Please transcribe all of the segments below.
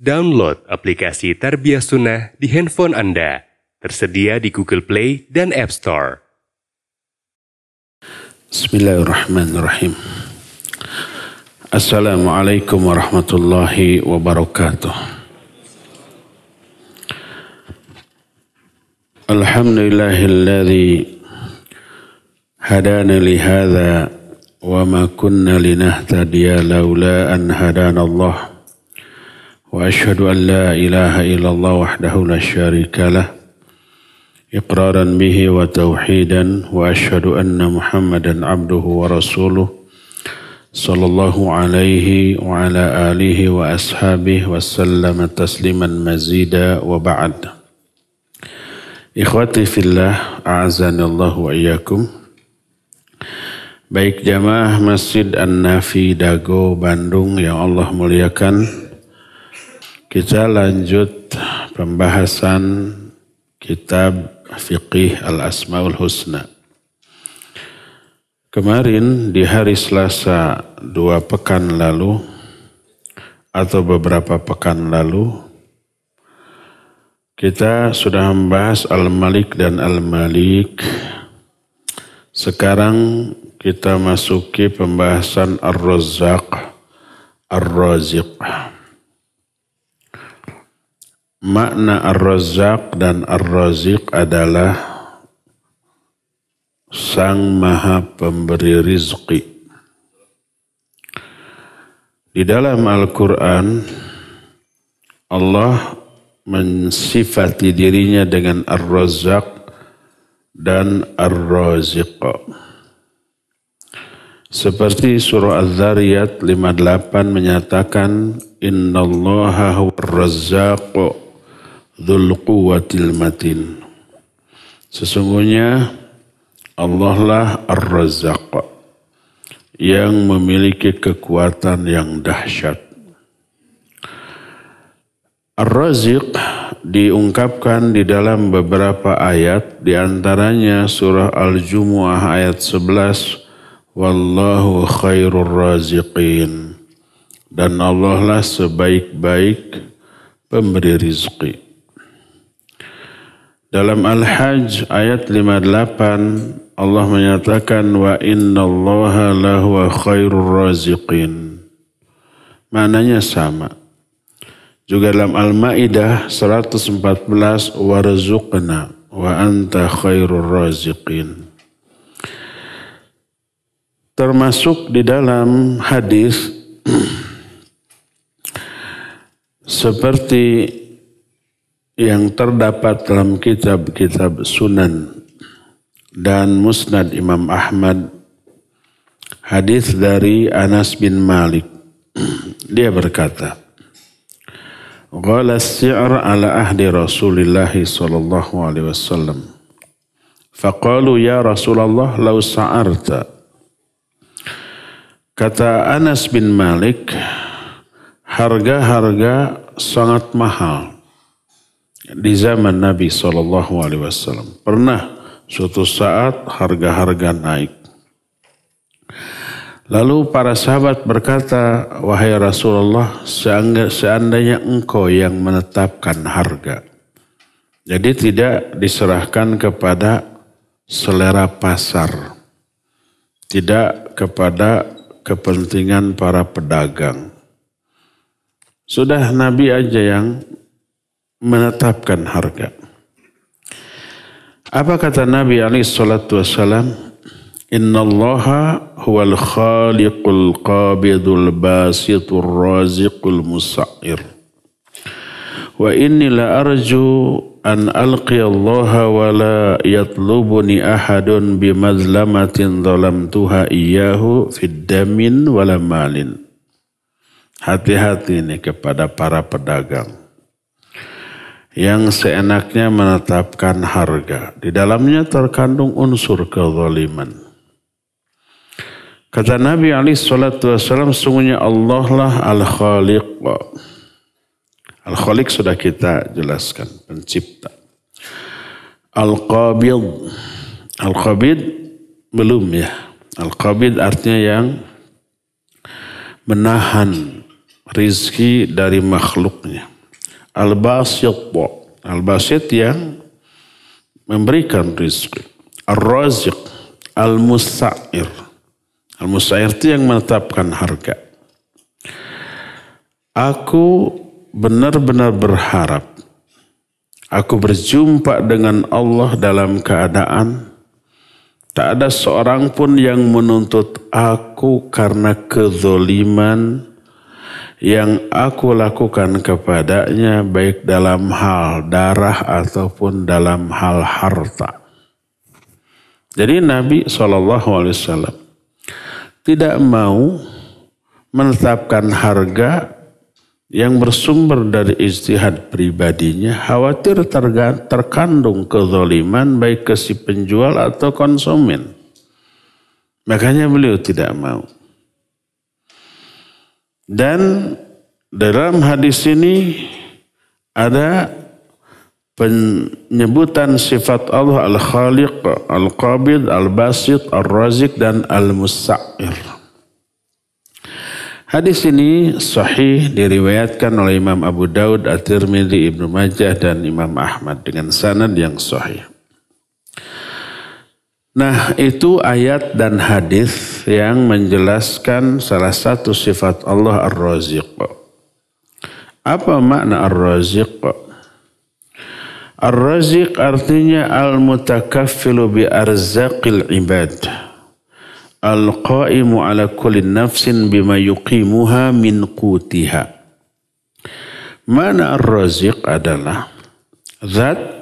Download aplikasi Tarbiyah Sunnah di handphone Anda. Tersedia di Google Play dan App Store. Bismillahirrahmanirrahim. Assalamualaikum warahmatullahi wabarakatuh. Alhamdulillahilladzi hadana li hadza wa ma kunna linahtadiya laula an hadana Allah. Wa ashhadu an la ilaha illallah wahdahu la syarika lah iqraran bihi wa tauhidan wa ashhadu anna Muhammadan abduhu wa rasuluh sallallahu alaihi wa ala alihi wa ashabihi wa sallama tasliman mazida wa ba'd. Ikhwati fillah, a'azanallahu wa iyyakum. Baik jamaah Masjid An-Nafi Dago Bandung yang Allah muliakan, kita lanjut pembahasan kitab Fiqih Al-Asmaul Husna. Kemarin di hari Selasa 2 pekan lalu atau beberapa pekan lalu, kita sudah membahas Al-Malik dan Al-Malik. Sekarang kita masuki pembahasan Ar-Razzaq, Ar-Raziq. Makna Ar-Razzaq dan Ar-Raziq adalah Sang Maha Pemberi Rizki. Di dalam Al-Quran, Allah mensifati dirinya dengan Ar-Razzaq dan Ar-Raziq. Seperti surah Az-Zariyat 58 menyatakan, Innallaha huwa Ar-Razzaq Dzul Quwwatil Matin. Sesungguhnya Allah lah Ar-Razzaq yang memiliki kekuatan yang dahsyat. Ar-Raziq diungkapkan di dalam beberapa ayat, di antaranya surah Al-Jumu'ah ayat 11, Wallahu khairur raziqin. Dan Allah lah sebaik-baik pemberi rizki. Dalam Al-Hajj ayat 58 Allah menyatakan wa innallaha lahuwa khairur raziqin. Maknanya sama. Juga dalam Al-Maidah 114 warzuqna wa anta khairur raziqin. Termasuk di dalam hadis seperti yang terdapat dalam kitab-kitab Sunan dan Musnad Imam Ahmad, hadis dari Anas bin Malik. Dia berkata, Qala as-si'r ala ahdi Rasulillah sallallahu alaihi wasallam. Faqalu ya Rasulullah law sa'arta. Kata Anas bin Malik, harga-harga sangat mahal di zaman Nabi SAW. Pernah suatu saat harga-harga naik. Lalu para sahabat berkata, wahai Rasulullah, seandainya engkau yang menetapkan harga. Jadi tidak diserahkan kepada selera pasar. Tidak kepada kepentingan para pedagang. Sudah Nabi aja yang menetapkan harga. Apa kata Nabi SAW? Innallaha huwal khaliqul qabidul basitur raziqul musa'ir. Wa inni la arju an alqiyallaha wa la yatlubuni ahadun bimazlamatin zalamtuha iyyahu fid damin wala malin. Hati-hati nih kepada para pedagang yang seenaknya menetapkan harga. Di dalamnya terkandung unsur kezaliman. Kata Nabi SAW, sungguhnya Allah lah Al-Khaliq. Al-Khaliq sudah kita jelaskan, pencipta. Al-Qabid. Al-Qabid belum ya. Al-Qabid artinya yang menahan rizki dari makhluknya. Al-Basit, Al-Basit yang memberikan rizki. Ar-Raziq, Al-Musta'ir. Al-Musta'ir itu yang menetapkan harga. Aku benar-benar berharap aku berjumpa dengan Allah dalam keadaan tak ada seorang pun yang menuntut aku karena kezoliman yang aku lakukan kepadanya, baik dalam hal darah ataupun dalam hal harta. Jadi Nabi SAW tidak mau menetapkan harga yang bersumber dari ijtihad pribadinya, khawatir terkandung kezaliman baik ke si penjual atau konsumen. Makanya beliau tidak mau. Dan dalam hadis ini ada penyebutan sifat Allah Al-Khaliq, Al-Qabid, Al-Basit, Al-Razik dan Al-Musta'ir. Hadis ini sahih diriwayatkan oleh Imam Abu Daud, At-Tirmidzi, Ibnu Majah dan Imam Ahmad dengan sanad yang sahih. Nah, itu ayat dan hadis yang menjelaskan salah satu sifat Allah Ar-Raziq. Apa makna Ar-Raziq? Ar-Raziq artinya al-mutakaffilu bi arzaqil ibad. Al-qaimu ala kulli nafsin bima yuqimuha min qutiha. Mana Ar-Raziq adalah zat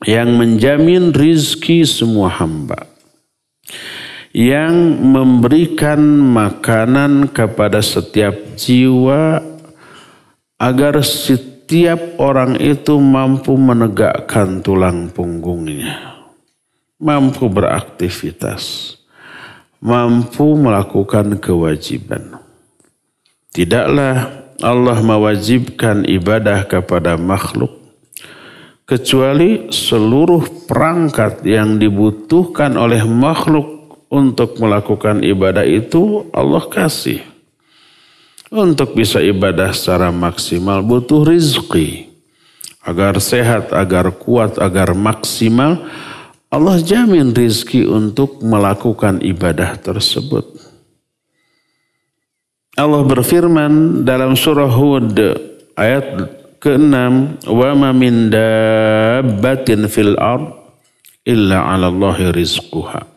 yang menjamin rizki semua hamba, yang memberikan makanan kepada setiap jiwa agar setiap orang itu mampu menegakkan tulang punggungnya, mampu beraktivitas, mampu melakukan kewajiban. Tidaklah Allah mewajibkan ibadah kepada makhluk kecuali seluruh perangkat yang dibutuhkan oleh makhluk untuk melakukan ibadah itu Allah kasih. Untuk bisa ibadah secara maksimal butuh rizki. Agar sehat, agar kuat, agar maksimal, Allah jamin rizki untuk melakukan ibadah tersebut. Allah berfirman dalam surah Hud ayat ke-6, wa ma min dabbatin fil ard illa 'ala Allahi rizquha.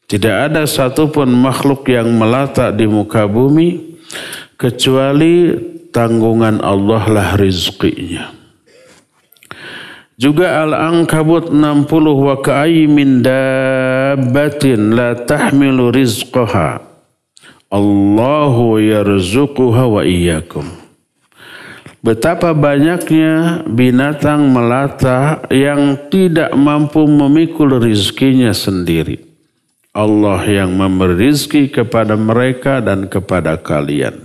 Tidak ada satupun makhluk yang melata di muka bumi kecuali tanggungan Allah lah rizkinya. Juga Al-Ankabut 60, wa ka'ayyin min dabbatin la tahmilu rizqaha Allahu yarzuquha wa iyyakum. Betapa banyaknya binatang melata yang tidak mampu memikul rizkinya sendiri. Allah yang memberi rizki kepada mereka dan kepada kalian.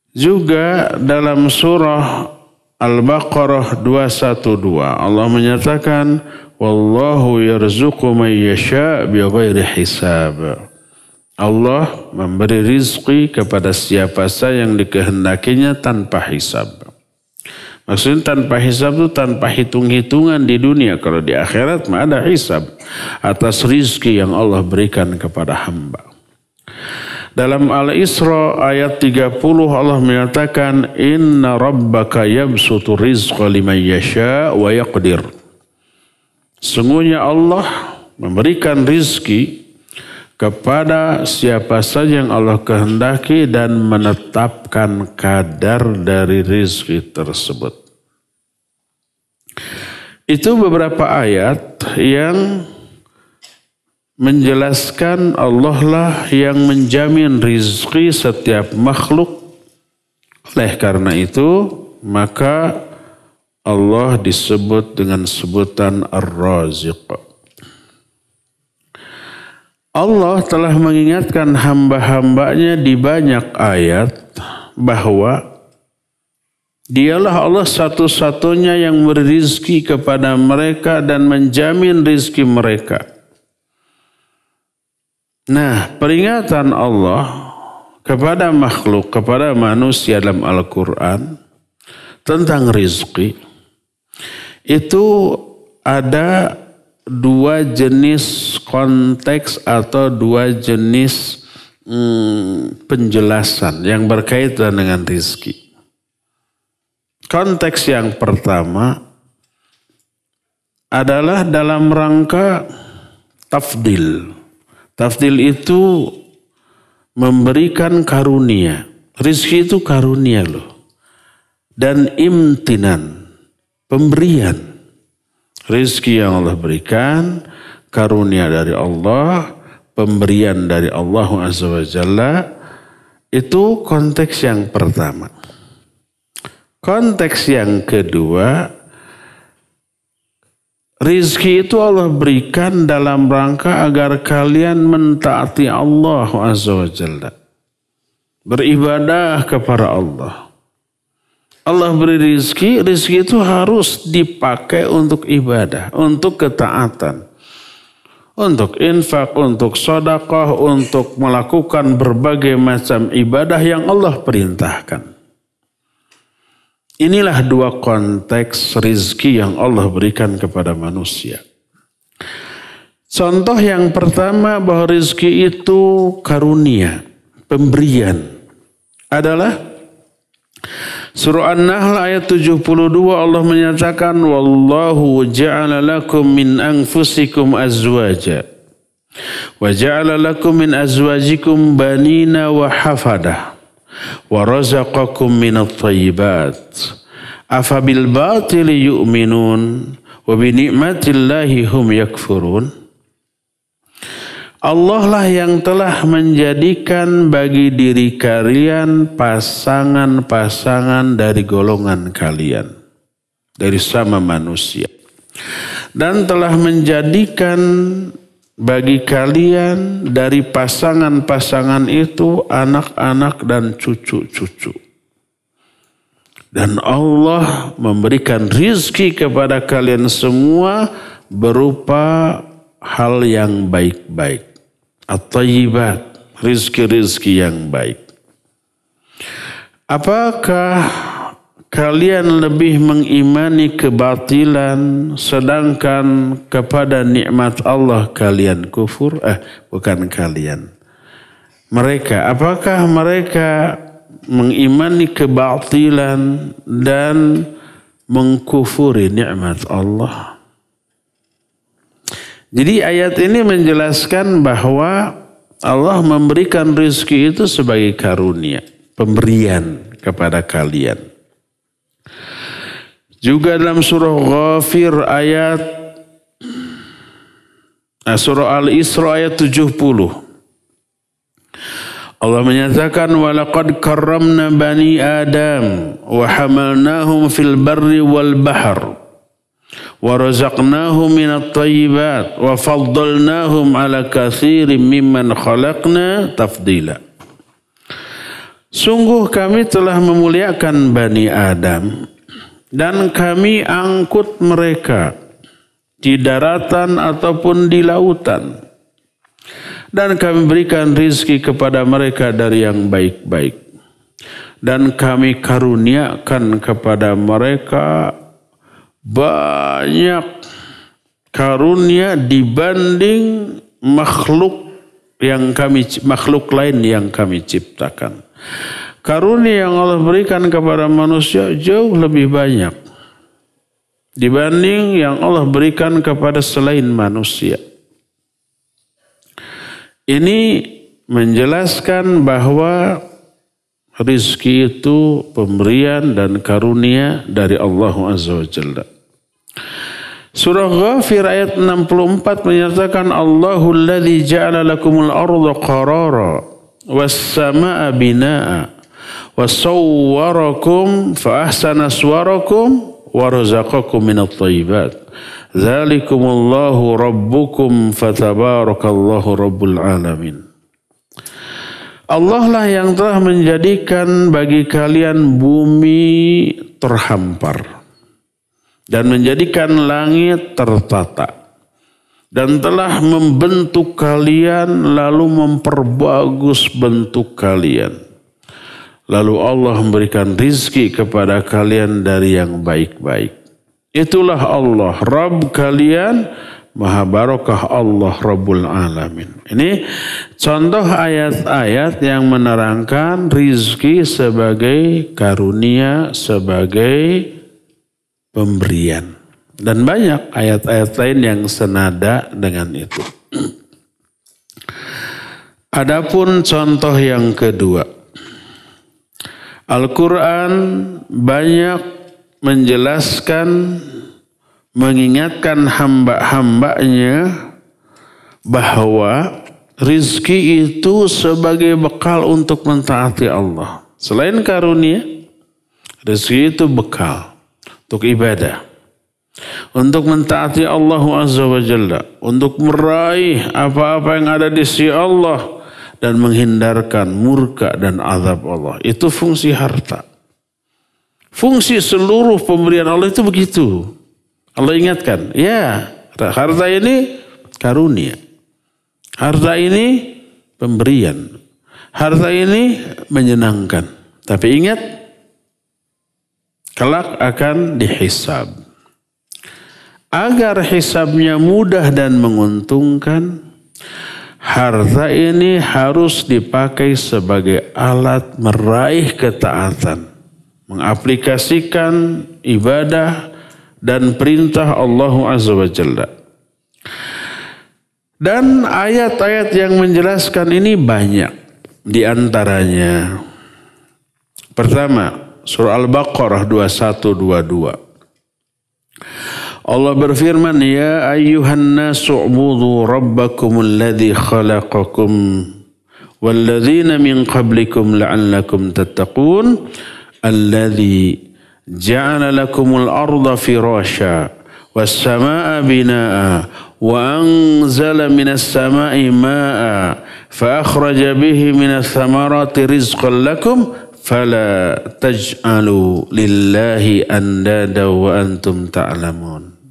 Juga dalam surah Al-Baqarah 212 Allah menyatakan wallahu yarzuqu man yasha' bighairi hisab. Allah memberi rizki kepada siapa saja yang dikehendakinya tanpa hisab. Maksudnya tanpa hisab itu tanpa hitung-hitungan di dunia. Kalau di akhirat mah ada hisab atas rizki yang Allah berikan kepada hamba. Dalam Al-Isra ayat 30 Allah menyatakan inna rabbaka yabsutu rizqa liman yasha wa yaqdir. Sungguhnya Allah memberikan rizki kepada siapa saja yang Allah kehendaki dan menetapkan kadar dari rizki tersebut. Itu beberapa ayat yang menjelaskan Allah lah yang menjamin rizki setiap makhluk. Oleh karena itu, maka Allah disebut dengan sebutan Ar-Raziq. Allah telah mengingatkan hamba-hambanya di banyak ayat bahwa Dialah Allah satu-satunya yang beri rizki kepada mereka dan menjamin rizki mereka. Nah, peringatan Allah kepada makhluk, kepada manusia dalam Al-Quran tentang rizki, itu ada dua jenis konteks atau dua jenis penjelasan yang berkaitan dengan rizki. Konteks yang pertama adalah dalam rangka tafdil. Tafdil itu memberikan karunia. Rizki itu karunia loh. Dan imtinan, pemberian. Rizki yang Allah berikan, karunia dari Allah, pemberian dari Allah Azza wa Jalla, itu konteks yang pertama. Konteks yang kedua, rizki itu Allah berikan dalam rangka agar kalian mentaati Allah Azza wa Jalla. Beribadah kepada Allah. Allah beri rizki, rizki itu harus dipakai untuk ibadah, untuk ketaatan. Untuk infak, untuk sedekah, untuk melakukan berbagai macam ibadah yang Allah perintahkan. Inilah dua konteks rizki yang Allah berikan kepada manusia. Contoh yang pertama bahwa rizki itu karunia, pemberian adalah Surah An-Nahl ayat 72 Allah menyatakan wallahu ja'ala lakum min anfusikum azwaja wa ja'ala lakum min azwajikum banina wa hafadah wa razaqakum minat thayyibat afa bil batili yu'minun wa bi ni'matillahi hum yakfurun. Allah lah yang telah menjadikan bagi diri kalian pasangan-pasangan dari golongan kalian, dari sama manusia. Dan telah menjadikan bagi kalian dari pasangan-pasangan itu anak-anak dan cucu-cucu. Dan Allah memberikan rizki kepada kalian semua berupa hal yang baik-baik. At-tayyibat, rizki-rizki yang baik. Apakah kalian lebih mengimani kebatilan sedangkan kepada nikmat Allah kalian kufur? Bukan kalian. Mereka, apakah mereka mengimani kebatilan dan mengkufuri nikmat Allah? Jadi ayat ini menjelaskan bahwa Allah memberikan rizki itu sebagai karunia, pemberian kepada kalian. Juga dalam surah Ghafir surah Al-Isra ayat 70. Allah menyatakan walaqad karramna bani Adam wa hamalnahum fil barri wal bahr. وَرَزَقْنَاهُمْ مِنَ الطَّيِّبَاتِ وَفَضَّلْنَاهُمْ عَلَى كَثِيرٍ مِّمَّنْ خَلَقْنَا تَفْضِيلًا. Sungguh kami telah memuliakan Bani Adam dan kami angkut mereka di daratan ataupun di lautan. Dan kami berikan rizki kepada mereka dari yang baik-baik. Dan kami karuniakan kepada mereka banyak karunia dibanding makhluk lain yang kami ciptakan. Karunia yang Allah berikan kepada manusia jauh lebih banyak dibanding yang Allah berikan kepada selain manusia. Ini menjelaskan bahwa rizki itu pemberian dan karunia dari Allah Azza wa Jalla. Surah Ghafir ayat 64 menyatakan Allahu alladzi ja'ala lakumul arda qarara was samaa binaa wa sawwarakum fa ahsana suwarakum wa razaqakum minat thayyibat. Dzalikumullahu rabbukum fatabarakallahu rabbul alamin. Allah lah yang telah menjadikan bagi kalian bumi terhampar dan menjadikan langit tertata dan telah membentuk kalian lalu memperbagus bentuk kalian. Lalu Allah memberikan rizki kepada kalian dari yang baik-baik. Itulah Allah, Rabb kalian, Maha Barokah Allah Rabbul Alamin. Ini contoh ayat-ayat yang menerangkan rizki sebagai karunia, sebagai pemberian. Dan banyak ayat-ayat lain yang senada dengan itu. Adapun contoh yang kedua, Al-Quran banyak menjelaskan, mengingatkan hamba-hambanya bahwa rizki itu sebagai bekal untuk mentaati Allah. Selain karunia, rizki itu bekal untuk ibadah, untuk mentaati Allah Azza wa Jalla, untuk meraih apa-apa yang ada di sisi Allah dan menghindarkan murka dan azab Allah. Itu fungsi harta. Fungsi seluruh pemberian Allah itu begitu. Allah ingatkan, ya, harta ini karunia. Harta ini pemberian. Harta ini menyenangkan. Tapi ingat, kelak akan dihisab. Agar hisabnya mudah dan menguntungkan, harta ini harus dipakai sebagai alat meraih ketaatan, mengaplikasikan ibadah dan perintah Allah Azza wa Jalla. Dan ayat-ayat yang menjelaskan ini banyak. Di antaranya, pertama, surah Al-Baqarah 21-22. Allah berfirman, ya ayyuhan nasu ubudu rabbakumul ladzi khalaqakum walladzina min qablikum la'allakum tattaqun alladzi ja'ala lakumul arda firasha was samaa'a binaa'a wa anzala minas samaa'i maa'a fa akhraja bihi minas thamarati rizqan lakum fala taj'alu lillahi andada wa antum ta'lamun.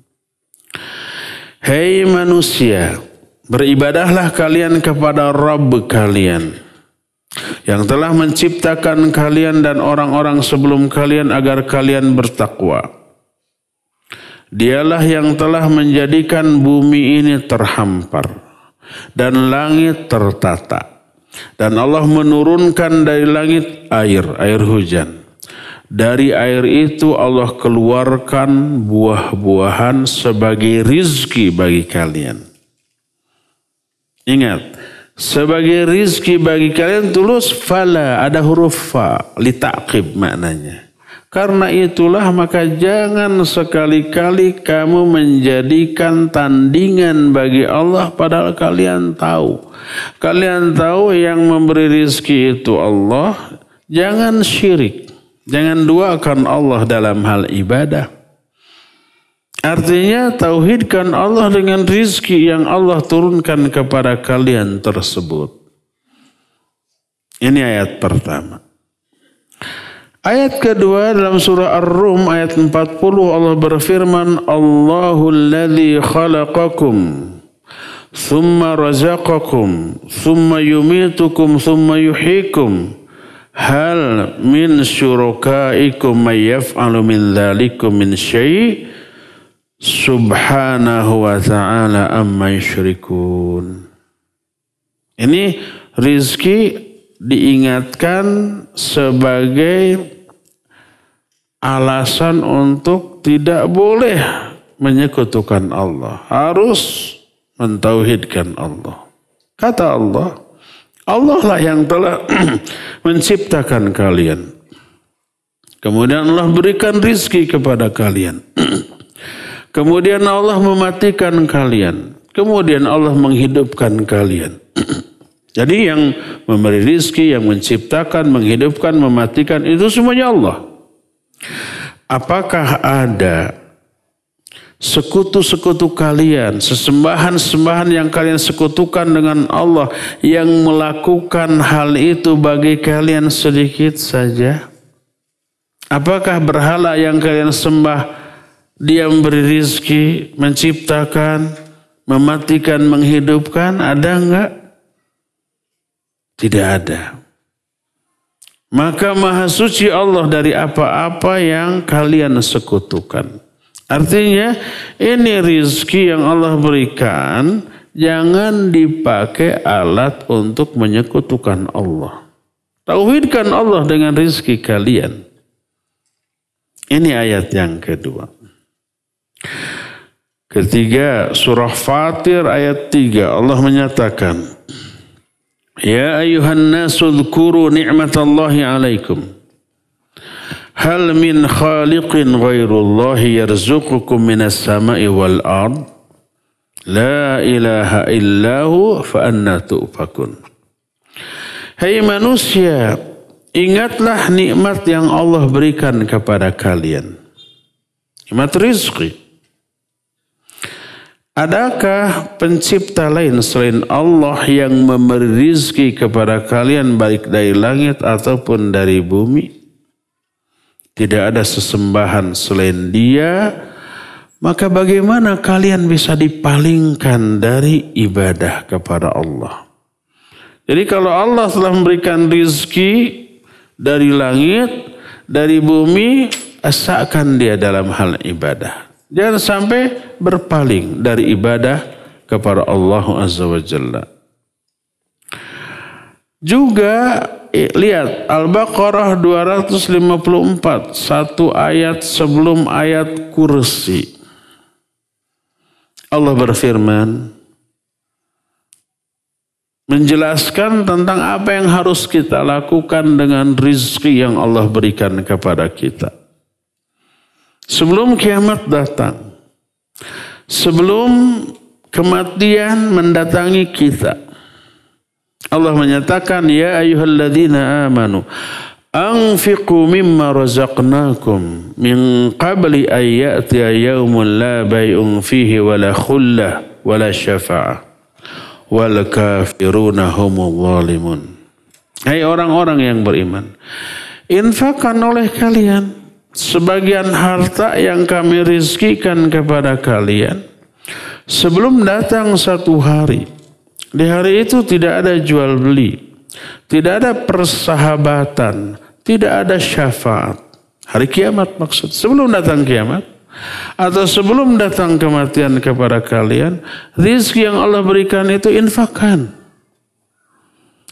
Hei manusia, beribadahlah kalian kepada Rabb kalian yang telah menciptakan kalian dan orang-orang sebelum kalian agar kalian bertakwa. Dialah yang telah menjadikan bumi ini terhampar dan langit tertata. Dan Allah menurunkan dari langit air hujan. Dari air itu Allah keluarkan buah-buahan sebagai rizki bagi kalian. Ingat, sebagai rizki bagi kalian tulus fala, ada huruf fa, litaqib maknanya. Karena itulah maka jangan sekali-kali kamu menjadikan tandingan bagi Allah padahal kalian tahu. Kalian tahu yang memberi rizki itu Allah, jangan syirik. Jangan duakan Allah dalam hal ibadah. Artinya tauhidkan Allah dengan rizki yang Allah turunkan kepada kalian tersebut. Ini ayat pertama. Ayat kedua dalam surah Ar-Rum ayat 40 Allah berfirman, Allahul ladzi khalaqakum thumma razaqakum thumma yumitukum thumma yuhyikum. Hal min syurakaikum may yaf'alu min dzalikum min syai' subhanahu wa ta'ala amma yusyrikun. Ini rizki diingatkan sebagai alasan untuk tidak boleh menyekutukan Allah. Harus mentauhidkan Allah. Kata Allah, Allah lah yang telah menciptakan kalian. Kemudian Allah berikan rizki kepada kalian. Kemudian Allah mematikan kalian. Kemudian Allah menghidupkan kalian. Jadi yang memberi rizki, yang menciptakan, menghidupkan, mematikan, itu semuanya Allah. Apakah ada sekutu-sekutu kalian, sesembahan-sembahan yang kalian sekutukan dengan Allah yang melakukan hal itu bagi kalian sedikit saja? Apakah berhala yang kalian sembah dia memberi rizki, menciptakan, mematikan, menghidupkan, ada enggak? Tidak ada. Maka maha suci Allah dari apa-apa yang kalian sekutukan. Artinya ini rizki yang Allah berikan, jangan dipakai alat untuk menyekutukan Allah. Tauhidkan Allah dengan rizki kalian. Ini ayat yang kedua. Ketiga, surah Fatir ayat 3 Allah menyatakan, Ya ayuhan nasu dzkuru ni'matallahi alaikum. Hal min khaliqin ghairullahi yarzuqukum minas sama'i wal ard. La ilaha illahu fa anna tu'fakun. Hai manusia, ingatlah nikmat yang Allah berikan kepada kalian. Nikmat rizki. Adakah pencipta lain selain Allah yang memberi rizki kepada kalian baik dari langit ataupun dari bumi? Tidak ada sesembahan selain Dia, maka bagaimana kalian bisa dipalingkan dari ibadah kepada Allah? Jadi kalau Allah telah memberikan rizki dari langit, dari bumi, asalkan Dia dalam hal ibadah. Jangan sampai berpaling dari ibadah kepada Allah Azza wa Jalla. Juga lihat Al-Baqarah 254, satu ayat sebelum ayat kursi. Allah berfirman, menjelaskan tentang apa yang harus kita lakukan dengan rizki yang Allah berikan kepada kita. Sebelum kiamat datang, sebelum kematian mendatangi kita, Allah menyatakan, Ya ayyuhalladzina amanu, anfiqu mimma razaqnakum min qabli an ya'tiya yawmun la bay'un fihi wala khullah wala syafa'ah wal kafiruna humul zalimun. Hai orang-orang yang beriman, infakkan oleh kalian sebagian harta yang kami rizkikan kepada kalian sebelum datang satu hari. Di hari itu tidak ada jual beli, tidak ada persahabatan, tidak ada syafaat. Hari kiamat maksud, sebelum datang kiamat atau sebelum datang kematian kepada kalian, rizki yang Allah berikan itu infakkan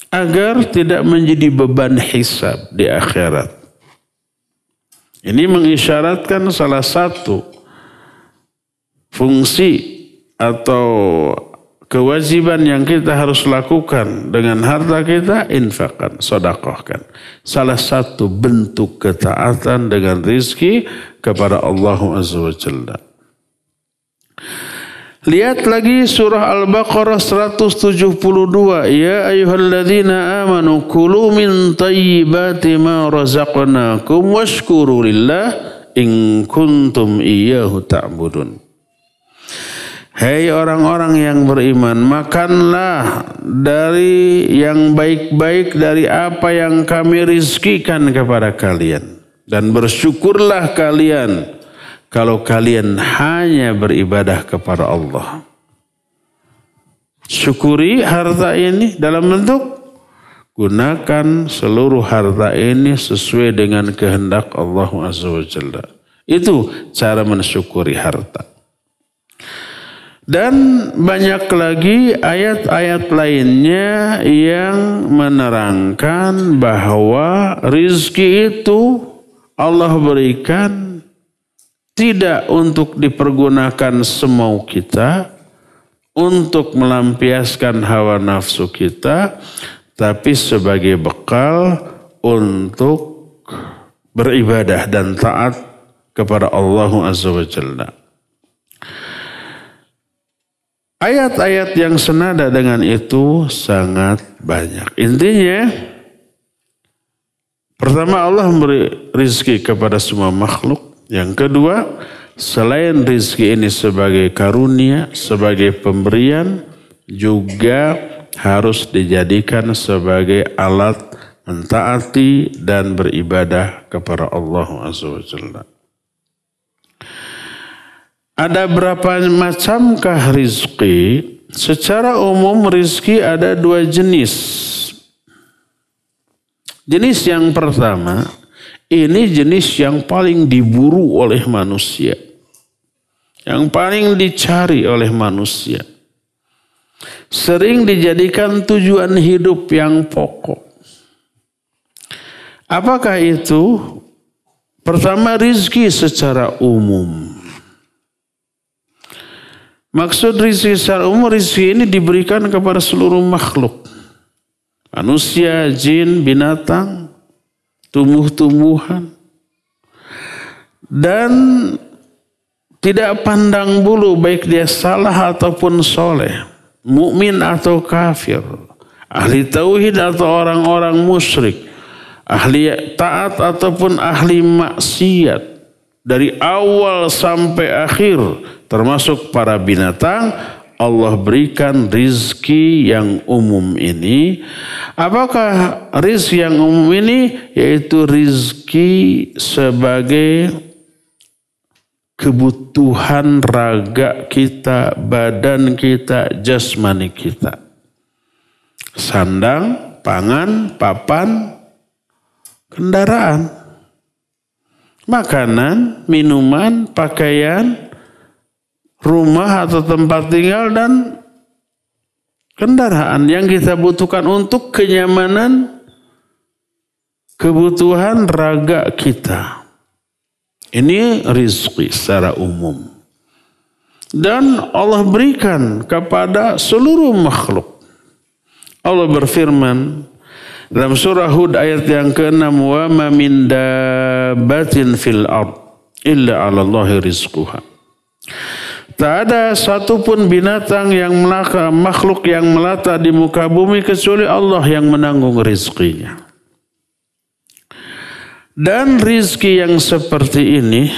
agar tidak menjadi beban hisab di akhirat. Ini mengisyaratkan salah satu fungsi atau kewajiban yang kita harus lakukan dengan harta kita, infakkan, sedekahkan. Salah satu bentuk ketaatan dengan rizki kepada Allah Azza wa Jalla. Lihat lagi surah Al-Baqarah 172. Ya ayyuhalladzina amanu kulu min thayyibati ma razaqnakum washkuru lillah in kuntum iyyahu ta'budun. Hei orang-orang yang beriman, makanlah dari yang baik-baik dari apa yang kami rizkikan kepada kalian. Dan bersyukurlah kalian kalau kalian hanya beribadah kepada Allah. Syukuri harta ini dalam bentuk gunakan seluruh harta ini sesuai dengan kehendak Allah Azza wa Jalla. Itu cara mensyukuri harta. Dan banyak lagi ayat-ayat lainnya yang menerangkan bahwa rizki itu Allah berikan tidak untuk dipergunakan semau kita, untuk melampiaskan hawa nafsu kita, tapi sebagai bekal untuk beribadah dan taat kepada Allah Azza wa Jalla. Ayat-ayat yang senada dengan itu sangat banyak. Intinya, pertama Allah memberi rizki kepada semua makhluk. Yang kedua, selain rizki ini sebagai karunia, sebagai pemberian, juga harus dijadikan sebagai alat mentaati dan beribadah kepada Allah Azza wa Jalla. Ada berapa macamkah rizki? Secara umum rizki ada 2 jenis. Jenis yang pertama, ini jenis yang paling diburu oleh manusia. Yang paling dicari oleh manusia. Sering dijadikan tujuan hidup yang pokok. Apakah itu? Pertama, rizki secara umum. Maksud rizki secara umum, rizki ini diberikan kepada seluruh makhluk. Manusia, jin, binatang, tumbuh-tumbuhan. Dan tidak pandang bulu baik dia salah ataupun soleh. Mukmin atau kafir. Ahli tauhid atau orang-orang musyrik. Ahli taat ataupun ahli maksiat. Dari awal sampai akhir, termasuk para binatang, Allah berikan rizki yang umum ini. Apakah rizki yang umum ini? Yaitu rizki sebagai kebutuhan raga kita, badan kita, jasmani kita. Sandang, pangan, papan, kendaraan. Makanan, minuman, pakaian, rumah atau tempat tinggal, dan kendaraan yang kita butuhkan untuk kenyamanan, kebutuhan raga kita. Ini rizki secara umum. Dan Allah berikan kepada seluruh makhluk. Allah berfirman dalam surah Hud ayat yang ke-6, wa ma min dabbatin fil ard illa 'ala Allahi rizquha. Tak ada satupun binatang yang melata, makhluk yang melata di muka bumi kecuali Allah yang menanggung rizkinya. Dan rizki yang seperti ini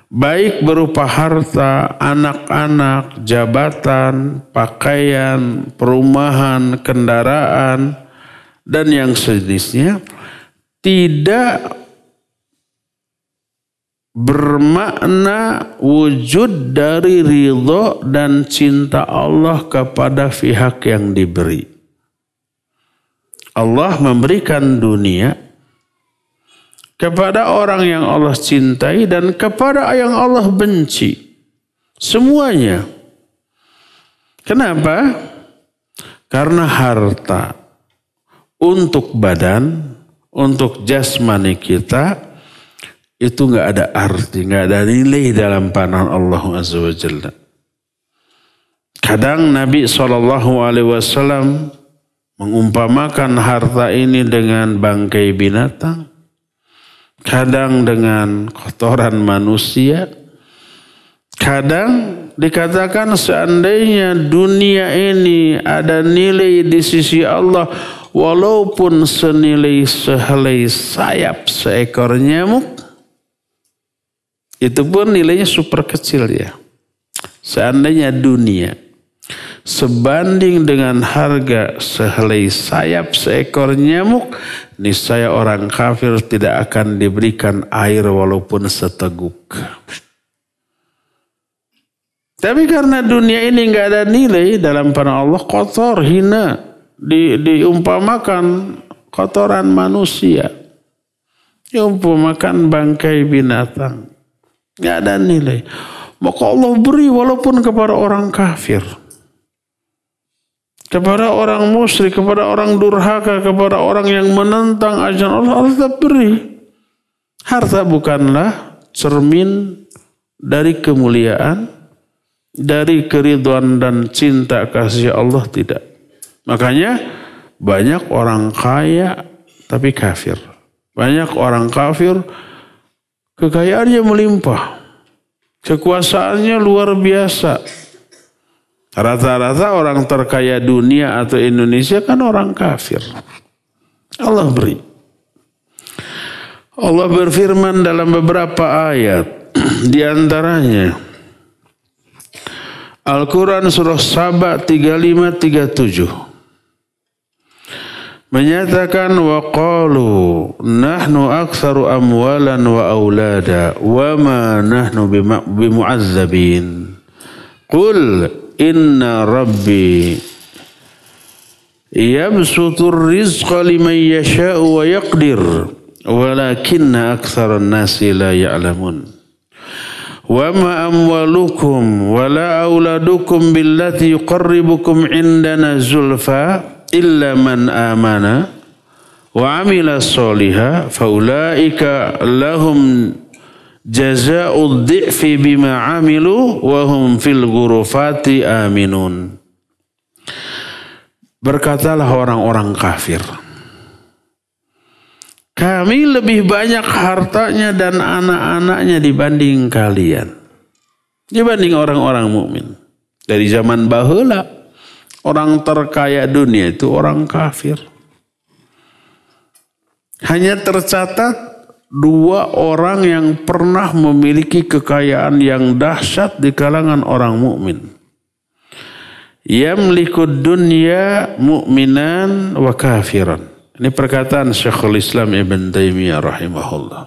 baik berupa harta, anak-anak, jabatan, pakaian, perumahan, kendaraan, dan yang sejenisnya, tidak bermakna wujud dari ridho dan cinta Allah kepada pihak yang diberi. Allah memberikan dunia kepada orang yang Allah cintai dan kepada yang Allah benci. Semuanya. Kenapa? Karena harta untuk badan, untuk jasmani kita, itu nggak ada arti, nggak ada nilai dalam pandangan Allah Azza wa Jalla. Kadang Nabi SAW mengumpamakan harta ini dengan bangkai binatang. Kadang dengan kotoran manusia. Kadang dikatakan seandainya dunia ini ada nilai di sisi Allah, walaupun senilai sehelai sayap seekor nyamuk, itu pun nilainya super kecil ya. Seandainya dunia sebanding dengan harga sehelai sayap seekor nyamuk, niscaya orang kafir tidak akan diberikan air walaupun seteguk. Tapi karena dunia ini nggak ada nilai dalam pandangan Allah, kotor, hina, diumpamakan kotoran manusia, diumpamakan bangkai binatang, nggak ada nilai. Maka Allah beri walaupun kepada orang kafir, kepada orang musyrik, kepada orang durhaka, kepada orang yang menentang ajaran Allah, Allah tetap beri. Harta bukanlah cermin dari kemuliaan, dari keridhaan dan cinta kasih Allah, tidak. Makanya banyak orang kaya tapi kafir. Banyak orang kafir kekayaannya melimpah, kekuasaannya luar biasa. Rata-rata orang terkaya dunia atau Indonesia kan orang kafir. Allah beri. Allah berfirman dalam beberapa ayat. Di antaranya Al-Quran surah Saba 35-37. menyatakan wa qalu nahnu aktsaru amwalan wa aulada wa ma nahnu bimu'azzabin. Qul inna rabbi yabsutur rizqa liman yasha'u wa yaqdir walakinna aktsaran nasi la ya'lamun. Wa ma amwalukum wa la auladukum billati yuqarribukum indana zulfa illa man amana wa amila sholiha faulaika lahum jazaa'ud dhi'fi bima amilu wa hum fil ghurufati aminun. Berkatalah orang-orang kafir, kami lebih banyak hartanya dan anak-anaknya dibanding kalian, dibanding orang-orang mukmin. Dari zaman baheula orang terkaya dunia itu orang kafir. Hanya tercatat 2 orang yang pernah memiliki kekayaan yang dahsyat di kalangan orang mukmin. Yamlikud dunya mu'minan wa kafiran. Ini perkataan Syekhul Islam Ibn Taimiyah rahimahullah.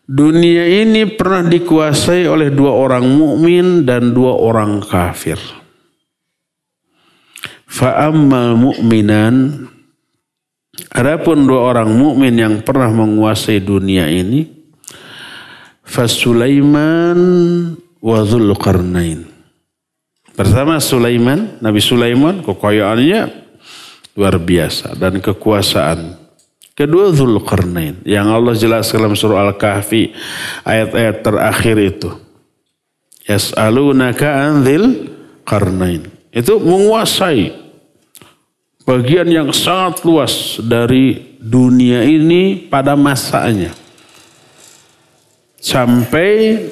Dunia ini pernah dikuasai oleh 2 orang mukmin dan 2 orang kafir. Fa'ammal mu'minan, adapun 2 orang mukmin yang pernah menguasai dunia ini, Fasulaiman wa Dzulqarnain. Pertama Sulaiman, Nabi Sulaiman kekayaannya luar biasa dan kekuasaan. Kedua Dzulqarnain yang Allah jelaskan dalam surah Al-Kahfi ayat-ayat terakhir itu. Yas'alunaka an dzil qarnain. Itu menguasai bagian yang sangat luas dari dunia ini pada masanya. Sampai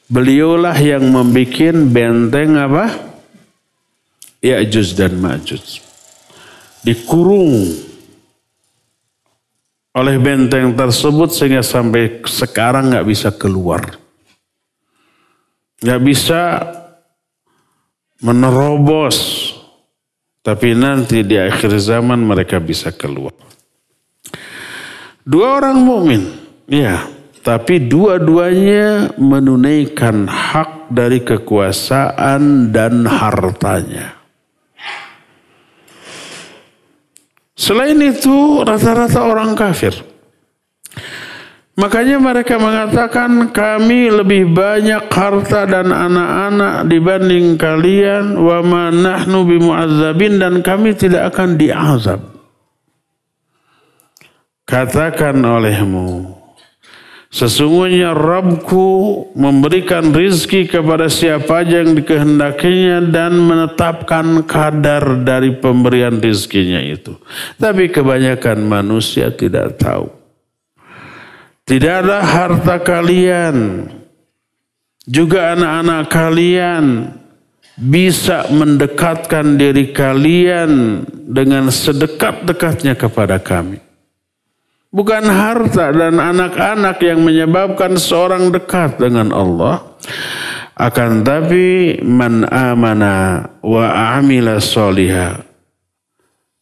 beliaulah yang membuat benteng apa? Ya'juj dan Ma'juj. Dikurung oleh benteng tersebut sehingga sampai sekarang nggak bisa keluar. Nggak bisa menerobos. Tapi nanti di akhir zaman mereka bisa keluar. 2 orang mukmin, ya. Tapi dua-duanya menunaikan hak dari kekuasaan dan hartanya. Selain itu rata-rata orang kafir. Makanya mereka mengatakan kami lebih banyak harta dan anak-anak dibanding kalian. Wa ma nahnu bimu'azzabin, dan kami tidak akan diazab. Katakan olehmu, sesungguhnya Rabbku memberikan rizki kepada siapa aja yang dikehendakinya dan menetapkan kadar dari pemberian rizkinya itu. Tapi kebanyakan manusia tidak tahu. Tidaklah harta kalian, juga anak-anak kalian bisa mendekatkan diri kalian dengan sedekat-dekatnya kepada kami. Bukan harta dan anak-anak yang menyebabkan seorang dekat dengan Allah. Akan tapi man amana wa amila sholiha,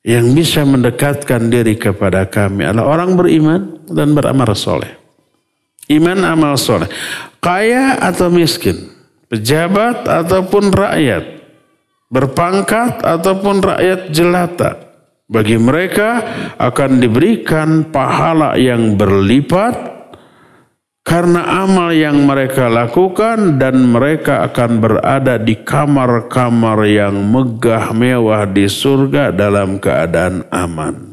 yang bisa mendekatkan diri kepada kami adalah orang beriman dan beramal soleh. Iman amal soleh. Kaya atau miskin, pejabat ataupun rakyat, berpangkat ataupun rakyat jelata, bagi mereka akan diberikan pahala yang berlipat karena amal yang mereka lakukan, dan mereka akan berada di kamar-kamar yang megah mewah di surga dalam keadaan aman.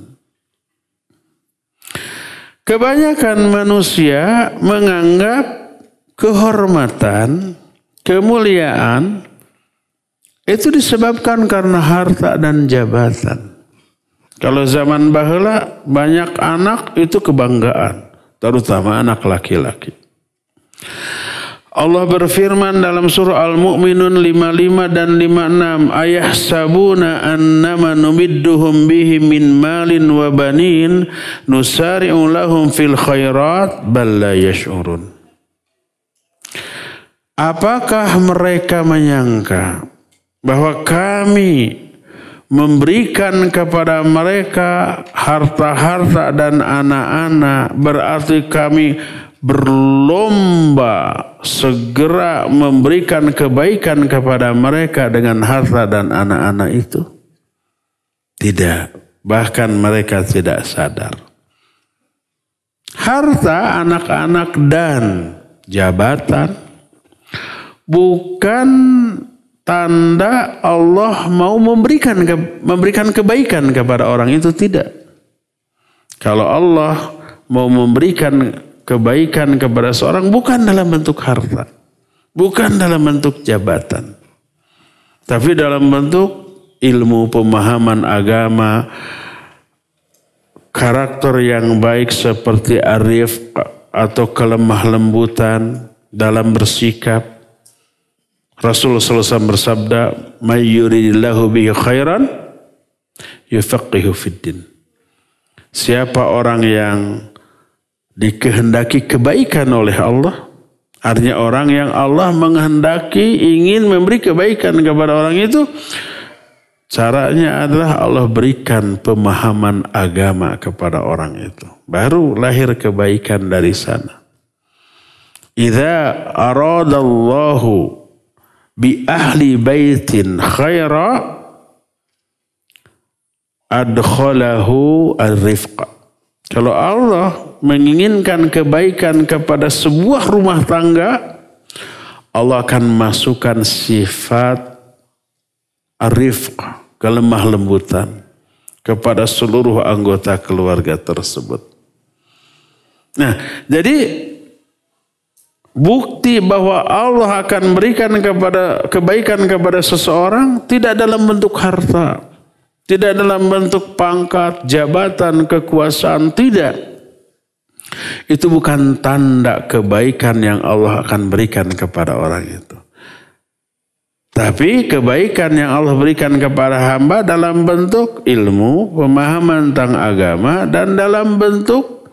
Kebanyakan manusia menganggap kehormatan, kemuliaan itu disebabkan karena harta dan jabatan. Kalau zaman baheula banyak anak itu kebanggaan, terutama anak laki-laki. Allah berfirman dalam surah Al-Mu'minun 55 dan 56, ayahsabuna annama numidduhum bihi min malin wa banin nusari'u lahum fil khairat bal la yash'urun. Apakah mereka menyangka bahwa kami memberikan kepada mereka harta-harta dan anak-anak, berarti kami berlomba segera memberikan kebaikan kepada mereka dengan harta dan anak-anak itu? Tidak, bahkan mereka tidak sadar. Harta, anak-anak dan jabatan bukan tanda Allah mau memberikan kebaikan kepada orang itu, tidak. Kalau Allah mau memberikan kebaikan kepada seorang bukan dalam bentuk harta, bukan dalam bentuk jabatan, tapi dalam bentuk ilmu, pemahaman agama, karakter yang baik seperti arif atau kelemah lembutan dalam bersikap. Rasulullah SAW bersabda, "May yuridillahu bihi khairan yufaqihu fiddin." Siapa orang yang dikehendaki kebaikan oleh Allah, artinya orang yang Allah menghendaki ingin memberi kebaikan kepada orang itu, caranya adalah Allah berikan pemahaman agama kepada orang itu. Baru lahir kebaikan dari sana. Idza aradallahu bi ahli baitin khaira adkhalahu ar-rifqa. Kalau Allah menginginkan kebaikan kepada sebuah rumah tangga, Allah akan masukkan sifat ar-rifq, kelemah lembutan, kepada seluruh anggota keluarga tersebut. Nah, jadi bukti bahwa Allah akan berikan kebaikan kepada seseorang tidak dalam bentuk harta, tidak dalam bentuk pangkat, jabatan, kekuasaan, tidak. Itu bukan tanda kebaikan yang Allah akan berikan kepada orang itu. Tapi kebaikan yang Allah berikan kepada hamba dalam bentuk ilmu, pemahaman tentang agama, dan dalam bentuk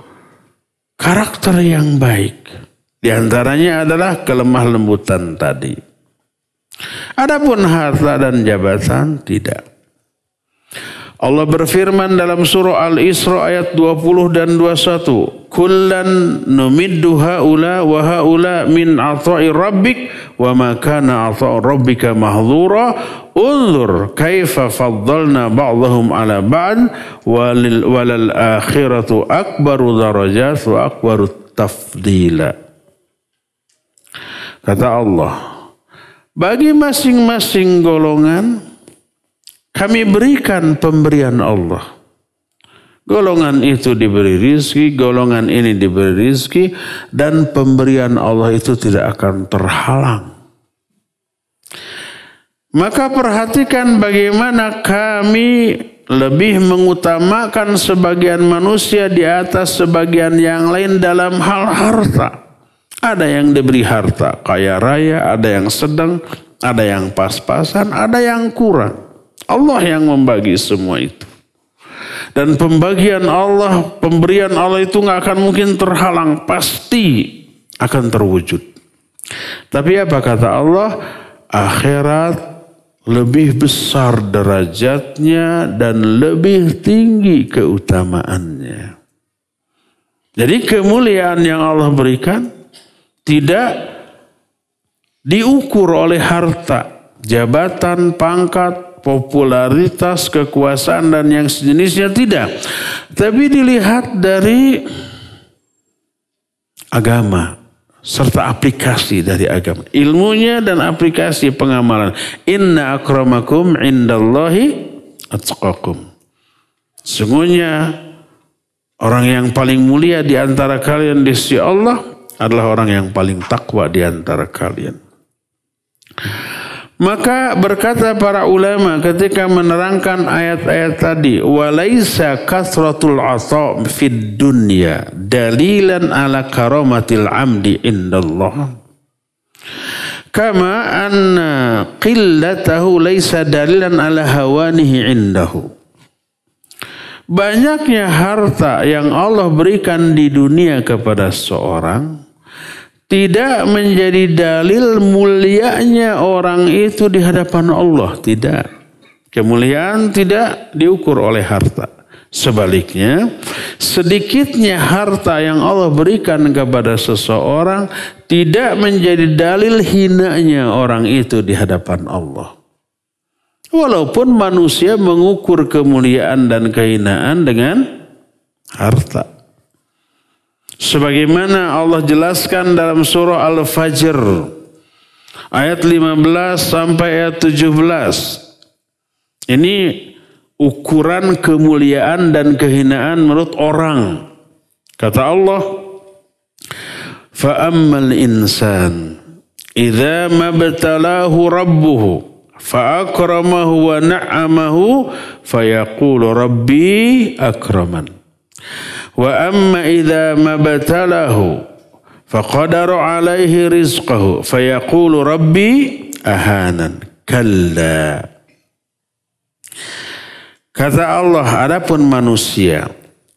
karakter yang baik. Di antaranya adalah kelemah lembutan tadi. Adapun harta dan jabatan tidak. Allah berfirman dalam surah Al-Isra ayat 20 dan 21. Kullan numiddu haula wa haula min ata'i rabbik wa ma kana ata'u rabbika mahdhura unzur kaifa faddalna ba'dahum ala ba'd walal akhiratu akbaru darajat wa akbaru tafdila. Kata Allah, bagi masing-masing golongan kami berikan pemberian Allah. Golongan itu diberi rizki, golongan ini diberi rizki, dan pemberian Allah itu tidak akan terhalang. Maka perhatikan bagaimana kami lebih mengutamakan sebagian manusia di atas sebagian yang lain dalam hal harta. Ada yang diberi harta kaya raya, ada yang sedang, ada yang pas-pasan, ada yang kurang. Allah yang membagi semua itu. Dan pembagian Allah, pemberian Allah itu nggak akan mungkin terhalang, pasti akan terwujud. Tapi apa kata Allah? Akhirat lebih besar derajatnya dan lebih tinggi keutamaannya. Jadi kemuliaan yang Allah berikan tidak diukur oleh harta, jabatan, pangkat, popularitas, kekuasaan, dan yang sejenisnya, tidak. Tapi dilihat dari agama serta aplikasi dari agama. Ilmunya dan aplikasi pengamalan. Inna akramakum indallahi atqakum. Sungguhnya orang yang paling mulia di antara kalian di sisi Allah adalah orang yang paling takwa di antara kalian. Maka berkata para ulama ketika menerangkan ayat-ayat tadi, walaisa kasratul ata fid dunya dalilan ala karamatil amdi indallah. Kama anna qillatahu laisa dalilan ala hawanihi indahu. Banyaknya harta yang Allah berikan di dunia kepada seorang tidak menjadi dalil mulianya orang itu di hadapan Allah. Tidak. Kemuliaan tidak diukur oleh harta. Sebaliknya, sedikitnya harta yang Allah berikan kepada seseorang tidak menjadi dalil hinanya orang itu di hadapan Allah. Walaupun manusia mengukur kemuliaan dan kehinaan dengan harta. Sebagaimana Allah jelaskan dalam surah Al-Fajr ayat 15 sampai ayat 17. Ini ukuran kemuliaan dan kehinaan menurut orang. Kata Allah, "Fa'ammal insan idza mabtalahu rabbuhu fa'akramahu wa na'amahu fayaqulu rabbi akraman. Wa amma idza mabtalahu faqadara alaihi rizqahu fayaqulu rabbi ahanan." Kalla. Kata Allah, adapun manusia,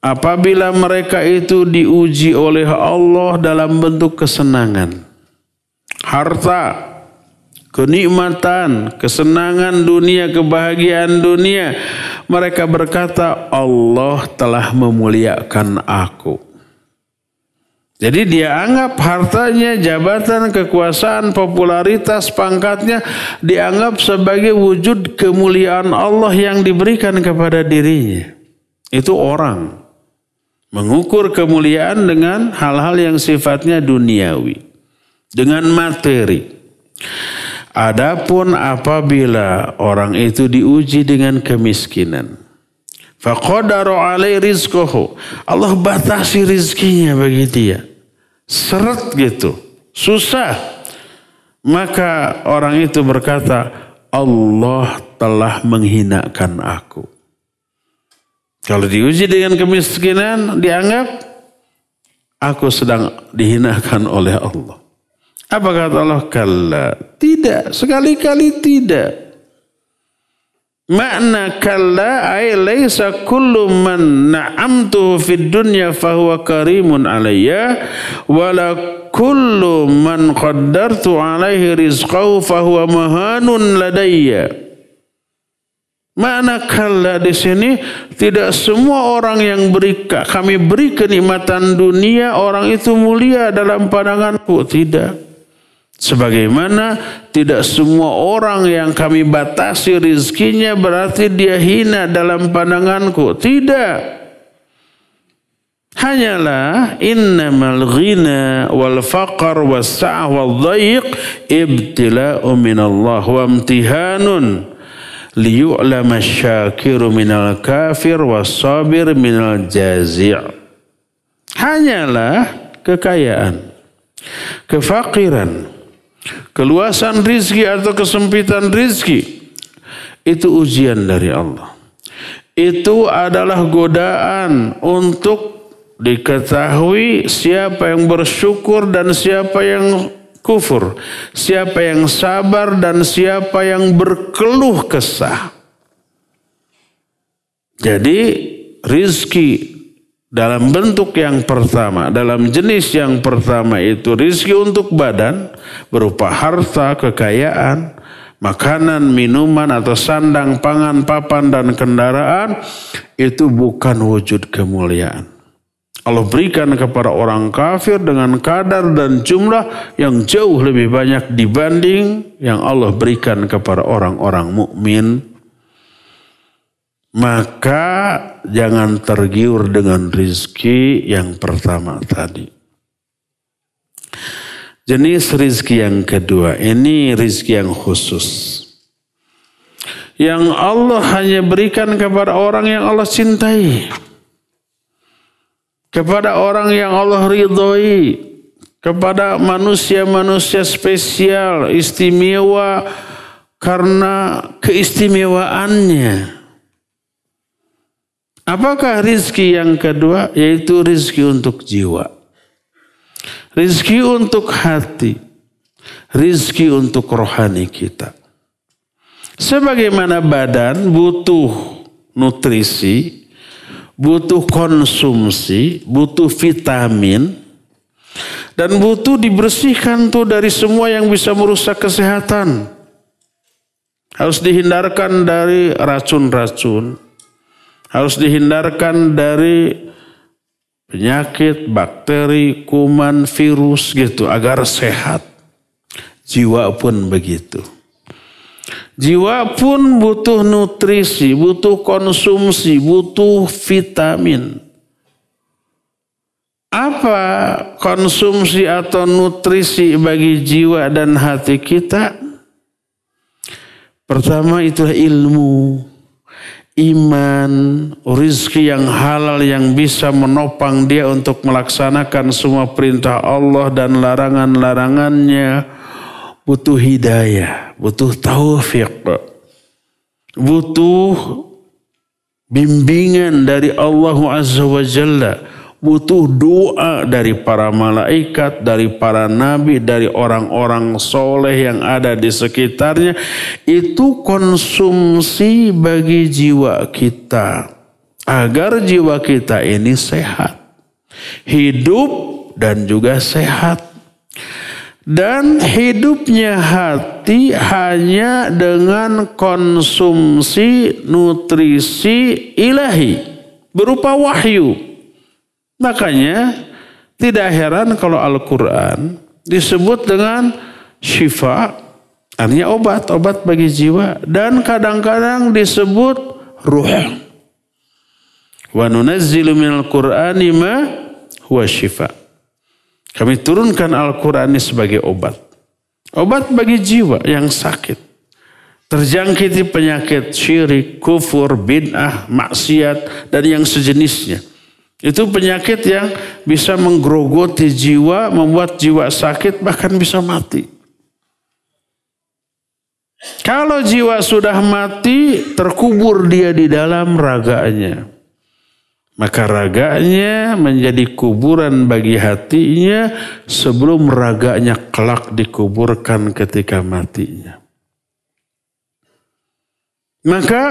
apabila mereka itu diuji oleh Allah dalam bentuk kesenangan, harta, kenikmatan, kesenangan dunia, kebahagiaan dunia, mereka berkata, Allah telah memuliakan aku. Jadi dia anggap hartanya, jabatan, kekuasaan, popularitas, pangkatnya dianggap sebagai wujud kemuliaan Allah yang diberikan kepada dirinya. Itu orang mengukur kemuliaan dengan hal-hal yang sifatnya duniawi, dengan materi. Adapun apabila orang itu diuji dengan kemiskinan, faqadara alai rizqahu, Allah batasi rizkinya bagi dia, seret gitu, susah, maka orang itu berkata, Allah telah menghinakan aku. Kalau diuji dengan kemiskinan, dianggap aku sedang dihinakan oleh Allah. Apa kata Allah? Kalla. Tidak, sekali-kali tidak. Makna kalla ay laysa kullu man na'amtuhu fid dunya fahuwa karimun alayya wala kullu man qaddartu alaihi rizqahu fahuwa mahanun ladayya. Makna kalla di sini, tidak semua orang yang kami beri kenikmatan dunia orang itu mulia dalam pandanganku, tidak. Sebagaimana tidak semua orang yang kami batasi rizkinya berarti dia hina dalam pandanganku. Tidak. Hanyalah innamal ghina wal faqr was sa'a wal dhayq ibtila'u minallah wa imtihanun liyu'lama syakiru minal kafir was sabir minal jazi'. Hanyalah kekayaan, kefakiran, keluasan rizki atau kesempitan rizki itu ujian dari Allah. Itu adalah godaan untuk diketahui siapa yang bersyukur dan siapa yang kufur, siapa yang sabar dan siapa yang berkeluh kesah. Jadi rizki dalam bentuk yang pertama, dalam jenis yang pertama itu rizki untuk badan berupa harta, kekayaan, makanan, minuman atau sandang, pangan, papan dan kendaraan, itu bukan wujud kemuliaan. Allah berikan kepada orang kafir dengan kadar dan jumlah yang jauh lebih banyak dibanding yang Allah berikan kepada orang-orang mukmin. Maka jangan tergiur dengan rizki yang pertama tadi. Jenis rizki yang kedua, ini rizki yang khusus. Yang Allah hanya berikan kepada orang yang Allah cintai. Kepada orang yang Allah ridhoi. Kepada manusia-manusia spesial, istimewa karena keistimewaannya. Apakah rizki yang kedua? Yaitu rizki untuk jiwa. Rizki untuk hati. Rizki untuk rohani kita. Sebagaimana badan butuh nutrisi, butuh konsumsi, butuh vitamin, dan butuh dibersihkan tuh dari semua yang bisa merusak kesehatan. Harus dihindarkan dari racun-racun. Harus dihindarkan dari penyakit, bakteri, kuman, virus gitu agar sehat. Jiwa pun begitu. Jiwa pun butuh nutrisi, butuh konsumsi, butuh vitamin. Apa konsumsi atau nutrisi bagi jiwa dan hati kita? Pertama itulah ilmu, iman, rizki yang halal yang bisa menopang dia untuk melaksanakan semua perintah Allah dan larangan-larangannya. Butuh hidayah, butuh taufik, butuh bimbingan dari Allah Azza wa Jalla. Butuh doa dari para malaikat, dari para nabi, dari orang-orang soleh yang ada di sekitarnya. Itu konsumsi bagi jiwa kita. Agar jiwa kita ini sehat. Hidup dan juga sehat. Dan hidupnya hati hanya dengan konsumsi nutrisi ilahi. Berupa wahyu. Makanya tidak heran kalau Al-Quran disebut dengan syifa, artinya obat bagi jiwa. Dan kadang-kadang disebut ruh. Wa nunazzilu minal Qur'ani ma huwa syifa. Kami turunkan Al-Quran ini sebagai obat. Obat bagi jiwa yang sakit. Terjangkiti penyakit syirik, kufur, bid'ah, maksiat, dan yang sejenisnya. Itu penyakit yang bisa menggerogoti jiwa, membuat jiwa sakit, bahkan bisa mati. Kalau jiwa sudah mati, terkubur dia di dalam raganya. Maka raganya menjadi kuburan bagi hatinya sebelum raganya kelak dikuburkan ketika matinya. Maka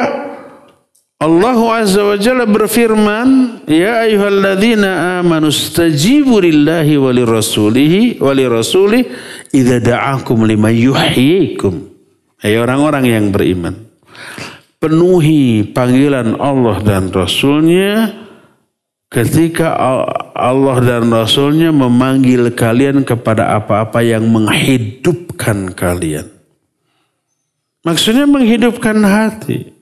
Allah Azza wa Jalla berfirman, ya ayyuhalladzina amanu stajibu lillahi wa lirasulihi idza da'akum lima yuhyikum. Hai orang-orang yang beriman, penuhi panggilan Allah dan Rasulnya ketika Allah dan Rasulnya memanggil kalian kepada apa-apa yang menghidupkan kalian. Maksudnya menghidupkan hati.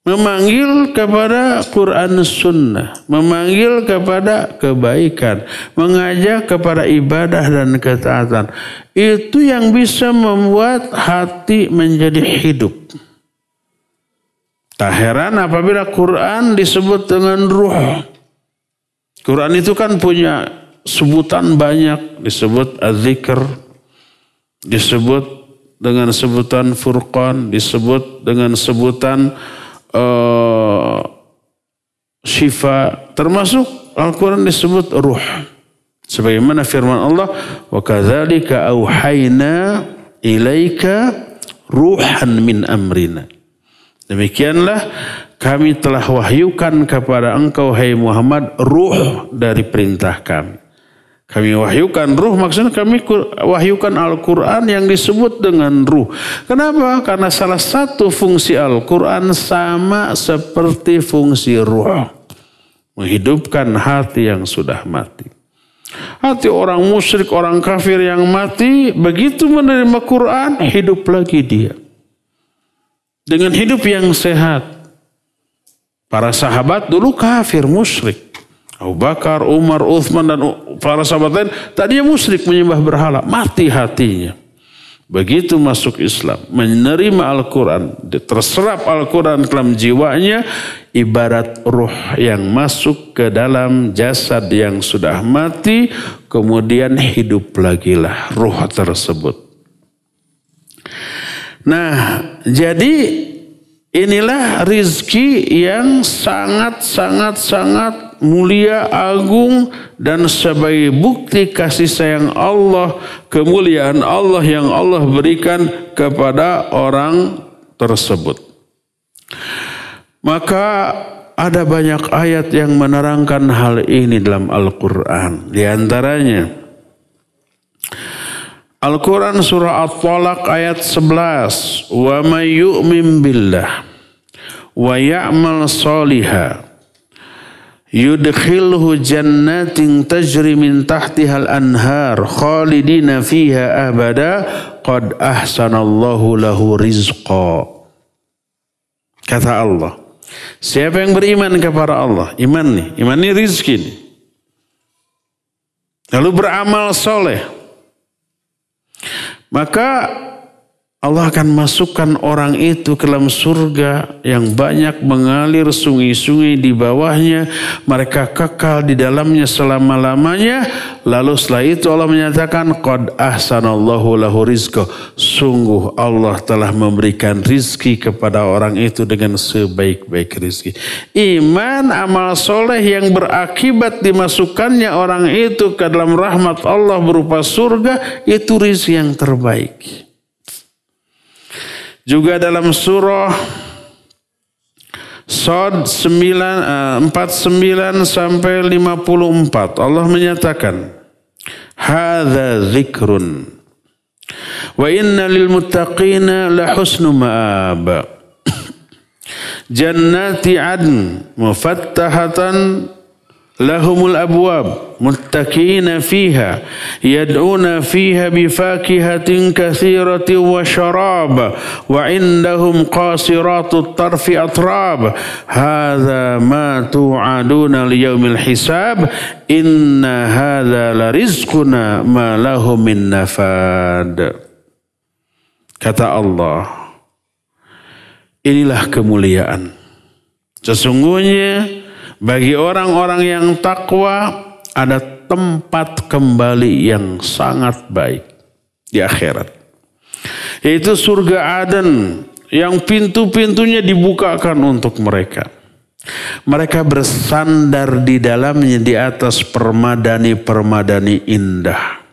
Memanggil kepada Quran Sunnah, memanggil kepada kebaikan, mengajak kepada ibadah dan ketaatan. Itu yang bisa membuat hati menjadi hidup. Tak heran apabila Quran disebut dengan ruh. Quran itu kan punya sebutan banyak, disebut az-zikr, disebut dengan sebutan furqan, disebut dengan sebutan syifa, termasuk Al-Quran disebut ruh. Sebagaimana firman Allah, wa kadzalika auhayna ilaika ruhan min amrina. Demikianlah kami telah wahyukan kepada engkau hai Muhammad ruh dari perintah kami. Kami wahyukan ruh, maksudnya kami wahyukan Al-Quran yang disebut dengan ruh. Kenapa? Karena salah satu fungsi Al-Quran sama seperti fungsi ruh. Menghidupkan hati yang sudah mati. Hati orang musyrik, orang kafir yang mati, begitu menerima Quran, hidup lagi dia. Dengan hidup yang sehat. Para sahabat dulu kafir, musyrik. Abu Bakar, Umar, Uthman dan para sahabat lain tadinya musyrik, menyembah berhala, mati hatinya. Begitu masuk Islam, menerima Al-Quran, terserap Al-Quran dalam jiwanya, ibarat ruh yang masuk ke dalam jasad yang sudah mati, kemudian hidup lagilah ruh tersebut. Nah, jadi inilah rizki yang sangat mulia, agung, dan sebagai bukti kasih sayang Allah, kemuliaan Allah yang Allah berikan kepada orang tersebut. Maka ada banyak ayat yang menerangkan hal ini dalam Al-Quran. Di antaranya Al-Quran surah At-Talaq ayat 11. Wa may yu'min billah wa ya'mal shaliha yudkhilhu jannatin tajri min tahtihal anhar khalidina fiha abada qad ahsanallahu lahu rizqa. Kata Allah, siapa yang beriman kepada Allah, iman ini rizki nih, lalu beramal soleh, maka Allah akan masukkan orang itu ke dalam surga yang banyak mengalir sungai-sungai di bawahnya. Mereka kekal di dalamnya selama-lamanya. Lalu setelah itu Allah menyatakan, qad ahsanallahu lahu rizqa. Sungguh Allah telah memberikan rizki kepada orang itu dengan sebaik-baik rizki. Iman, amal soleh yang berakibat dimasukkannya orang itu ke dalam rahmat Allah berupa surga, itu rizki yang terbaik. Juga dalam surah Shad 49 sampai 54 Allah menyatakan, hadza dzikrun wa inna lil muttaqina la husnu ma'ab jannati adn mufattahatan lahumul abwab muttaqina fiha yad'una fiha bifakihatin katsiratin wa syarab wa indahum qasiratut tarfi atrab hadza ma tu'aduna liyaumil hisab inna hadza la rizquna ma lahu min nafad. Kata Allah, inilah kemuliaan sesungguhnya bagi orang-orang yang takwa ada tempat kembali yang sangat baik di akhirat. Yaitu surga Aden yang pintu-pintunya dibukakan untuk mereka. Mereka bersandar di dalamnya di atas permadani-permadani indah.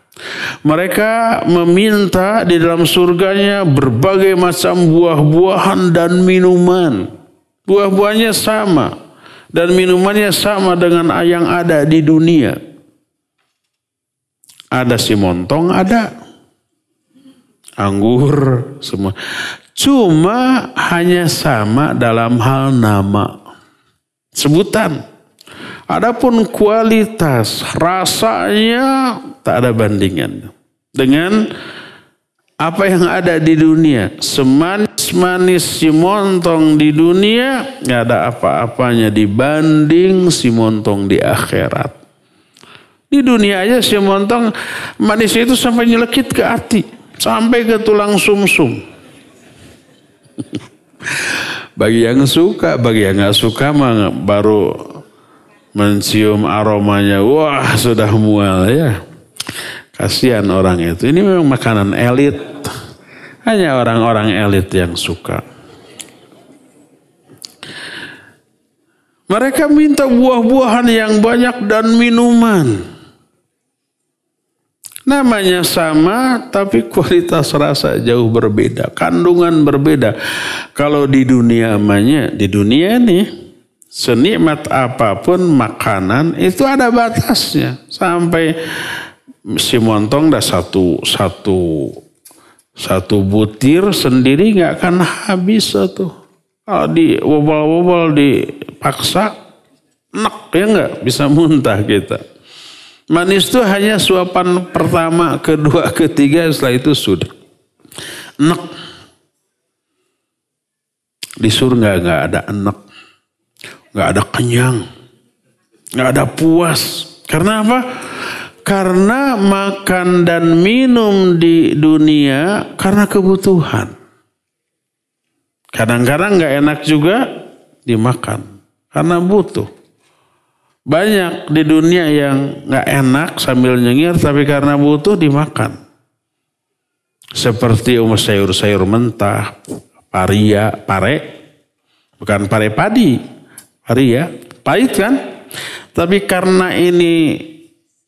Mereka meminta di dalam surganya berbagai macam buah-buahan dan minuman. Buah-buahnya sama. Dan minumannya sama dengan yang ada di dunia. Ada simontong, ada anggur, semua. Cuma hanya sama dalam hal nama, sebutan. Adapun kualitas, rasanya tak ada bandingan dengan apa yang ada di dunia. Semanis-manis si montong di dunia, nggak ada apa-apanya dibanding si montong di akhirat. Di dunia aja si montong manis itu sampai nyelekit ke hati, sampai ke tulang sumsum. Bagi yang suka, bagi yang nggak suka mah baru mencium aromanya, wah sudah mual ya. Kasihan orang itu. Ini memang makanan elit. Hanya orang-orang elit yang suka. Mereka minta buah-buahan yang banyak dan minuman. Namanya sama, tapi kualitas rasa jauh berbeda. Kandungan berbeda. Kalau di dunia namanya, di dunia nih, senikmat apapun makanan itu ada batasnya. Sampai si montong dah satu butir sendiri nggak akan habis tuh. Kalau di wobol-wobol dipaksa, enak ya nggak, bisa muntah kita. Manis itu hanya suapan pertama, kedua, ketiga, setelah itu sudah enak. Di surga nggak ada enak, nggak ada kenyang, nggak ada puas. Karena apa? Karena makan dan minum di dunia karena kebutuhan. Kadang-kadang gak enak juga dimakan karena butuh. Banyak di dunia yang gak enak sambil nyengir tapi karena butuh dimakan. Seperti sayur-sayur mentah, paria, pare. Bukan pare padi, paria, pahit kan? Tapi karena ini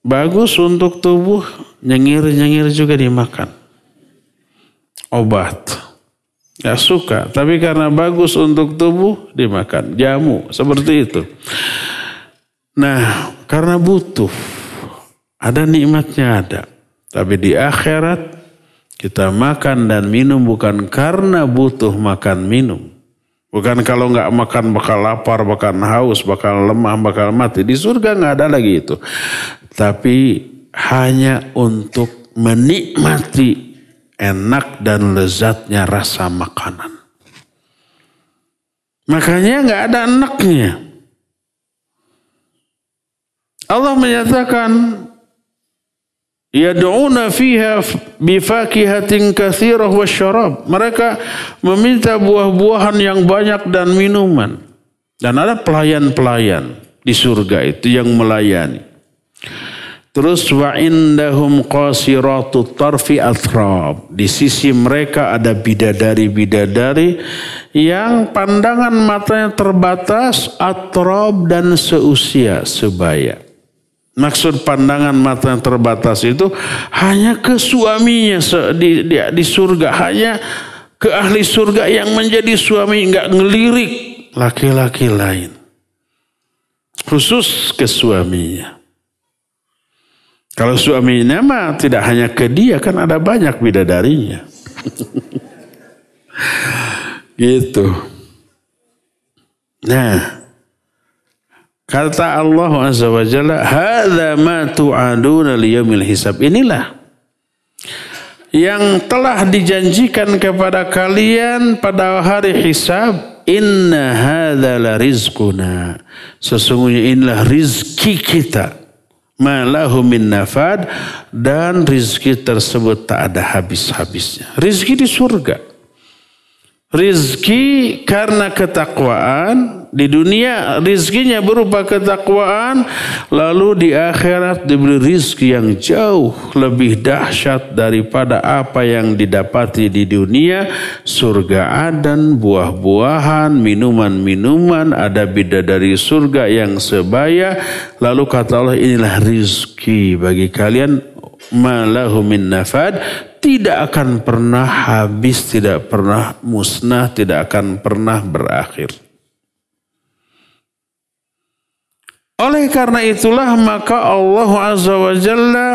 bagus untuk tubuh, nyengir-nyengir juga dimakan. Obat, gak suka, tapi karena bagus untuk tubuh dimakan. Jamu, seperti itu. Nah, karena butuh, ada nikmatnya ada. Tapi di akhirat Kita makan dan minum bukan karena butuh makan minum. Bukan kalau nggak makan bakal lapar, bakal haus, bakal lemah, bakal mati. Di surga nggak ada lagi itu. Tapi hanya untuk menikmati enak dan lezatnya rasa makanan. Makanya nggak ada enaknya. Allah menyatakan, yad'una fiha bifakihatin katsirah wasyarab. Mereka meminta buah-buahan yang banyak dan minuman. Dan ada pelayan-pelayan di surga itu yang melayani. Terus wa indahum qasiratut tarfi atrab. Di sisi mereka ada bidadari-bidadari yang pandangan matanya terbatas, atrab dan seusia, sebaya. Maksud pandangan mata yang terbatas itu hanya ke suaminya di surga. Hanya ke ahli surga yang menjadi suami, enggak ngelirik laki-laki lain. Khusus ke suaminya. Kalau suaminya mah tidak hanya ke dia, kan ada banyak bidadarinya. Gitu. Nah, kata Allah Azza wa Jalla, hadza ma tu'aduna liyaumil hisab. Inilah yang telah dijanjikan kepada kalian pada hari hisab. Inna hadza la rizquna. Sesungguhnya inilah rizki kita. Ma lahu min nafad, dan rizki tersebut tak ada habis-habisnya. Rizki di surga. Rizki karena ketakwaan. Di dunia rizkinya berupa ketakwaan. Lalu di akhirat diberi rizki yang jauh lebih dahsyat daripada apa yang didapati di dunia. Surga Aden, buah-buahan, minuman-minuman. Ada bidadari surga yang sebaya. Lalu kata Allah, inilah rizki bagi kalian. Ma lahu min nafad. Tidak akan pernah habis, tidak pernah musnah, tidak akan pernah berakhir. Oleh karena itulah maka Allah Azza wa Jalla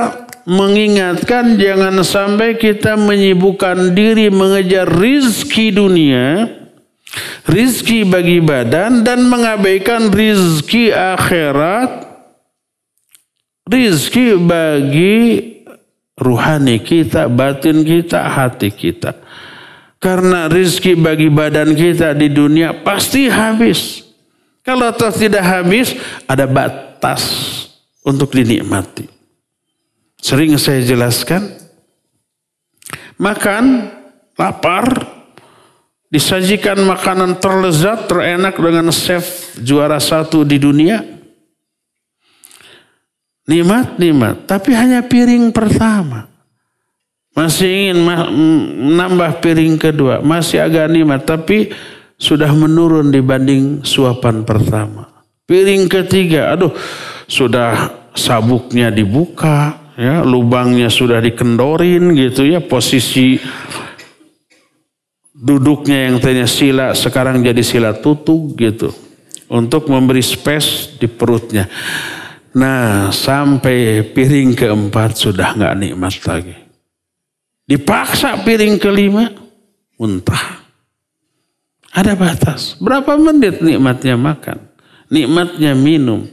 mengingatkan jangan sampai kita menyibukkan diri mengejar rizki dunia, rizki bagi badan, dan mengabaikan rizki akhirat, rizki bagi ruhani kita, batin kita, hati kita. Karena rizki bagi badan kita di dunia pasti habis. Kalau toh tidak habis, ada batas untuk dinikmati. Sering saya jelaskan, makan, lapar, disajikan makanan terlezat, terenak dengan chef juara 1 di dunia. Nikmat, tapi hanya piring pertama. Masih ingin menambah piring kedua, masih agak nikmat, tapi sudah menurun dibanding suapan pertama. Piring ketiga, aduh, sudah sabuknya dibuka, ya, lubangnya sudah dikendorin gitu ya, posisi duduknya yang tadinya sila sekarang jadi sila tutug gitu, untuk memberi space di perutnya. Nah, sampai piring keempat sudah nggak nikmat lagi. Dipaksa piring kelima, muntah. Ada batas. Berapa menit nikmatnya makan, nikmatnya minum,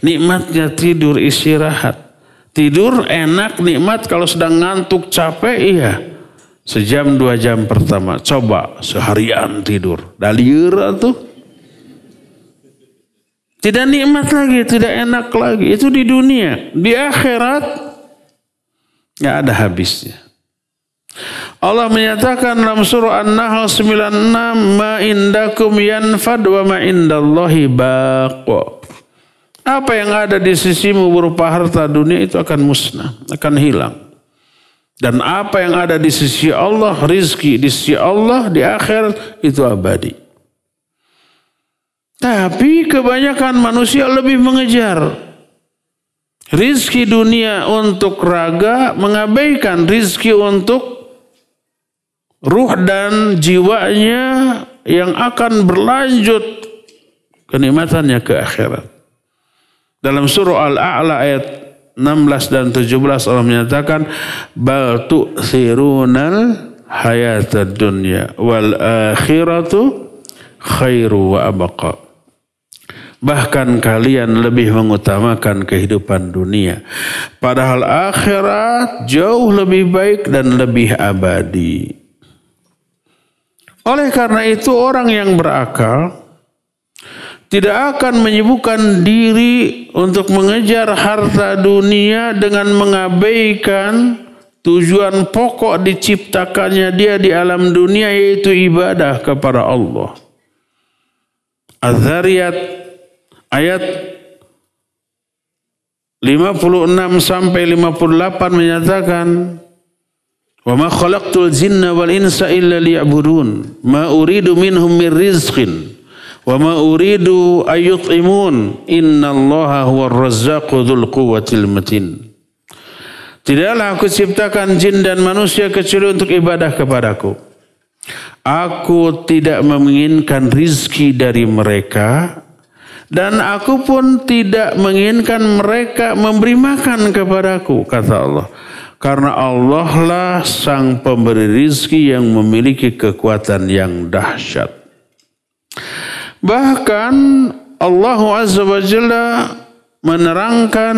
nikmatnya tidur istirahat. Tidur enak, nikmat kalau sedang ngantuk capek, iya. Sejam 2 jam pertama. Coba seharian tidur. Daliur tuh. Tidak nikmat lagi, tidak enak lagi. Itu di dunia. Di akhirat nggak ada habisnya. Allah menyatakan dalam surah An-Nahl 96, ma indakum yanfad wa ma indallahi baq. Apa yang ada di sisimu berupa harta dunia itu akan musnah, akan hilang. Dan apa yang ada di sisi Allah, rizki di sisi Allah di akhirat itu abadi. Tapi kebanyakan manusia lebih mengejar rizki dunia untuk raga, mengabaikan rizki untuk ruh dan jiwanya yang akan berlanjut kenikmatannya ke akhirat. Dalam surah Al-A'la ayat 16 dan 17 Allah menyatakan bal tu'thirunal hayatad dunya wal akhiratu khairu wa abqa. Bahkan kalian lebih mengutamakan kehidupan dunia, padahal akhirat jauh lebih baik dan lebih abadi. Oleh karena itu orang yang berakal tidak akan menyibukkan diri untuk mengejar harta dunia dengan mengabaikan tujuan pokok diciptakannya dia di alam dunia, yaitu ibadah kepada Allah. Az-Zariyat ayat 56 sampai 58 menyatakan, "Wa ma khalaqtul jinna wal insa illa liya'budun, ma uridu minhum min rizqin, wa ma uridu ayyut'imun, innallaha huwar razzaqu dzul quwwatil matin." Tidaklah aku ciptakan jin dan manusia kecuali untuk ibadah kepadaku. Aku tidak menginginkan rizki dari mereka, dan aku pun tidak menginginkan mereka memberi makan kepadaku, kata Allah. Karena Allah lah sang pemberi rizki yang memiliki kekuatan yang dahsyat. Bahkan Allah Azza wa Jalla menerangkan,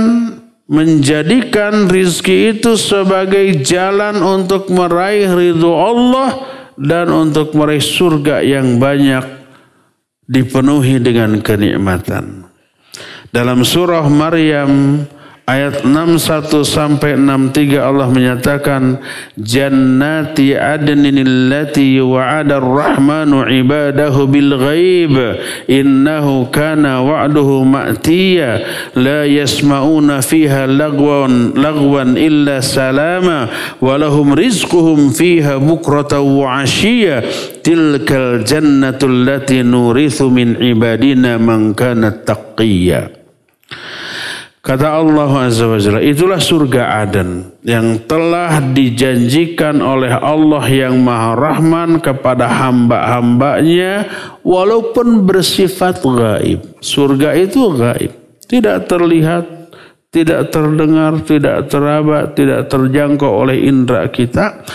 menjadikan rizki itu sebagai jalan untuk meraih ridho Allah dan untuk meraih surga yang banyak dipenuhi dengan kenikmatan. Dalam surah Maryam ayat 61 sampai 63 Allah menyatakan, "Jannati adnin allati wa'ada ar-rahmanu ibadahu bil ghaib, innahu kana wa'duhu ma'tiya, la yasma'una fiha lagwan illa salama, wa lahum rizquhum fiha bukratan wa 'ashiyya, tilkal jannatu allati nurithu min ibadina man kana taqiyya." Kata Allah Azza wa Jalla, itulah surga Aden yang telah dijanjikan oleh Allah yang Maha Rahman kepada hamba-hambanya walaupun bersifat gaib. Surga itu gaib, tidak terlihat, tidak terdengar, tidak teraba, tidak terjangkau oleh indera kita.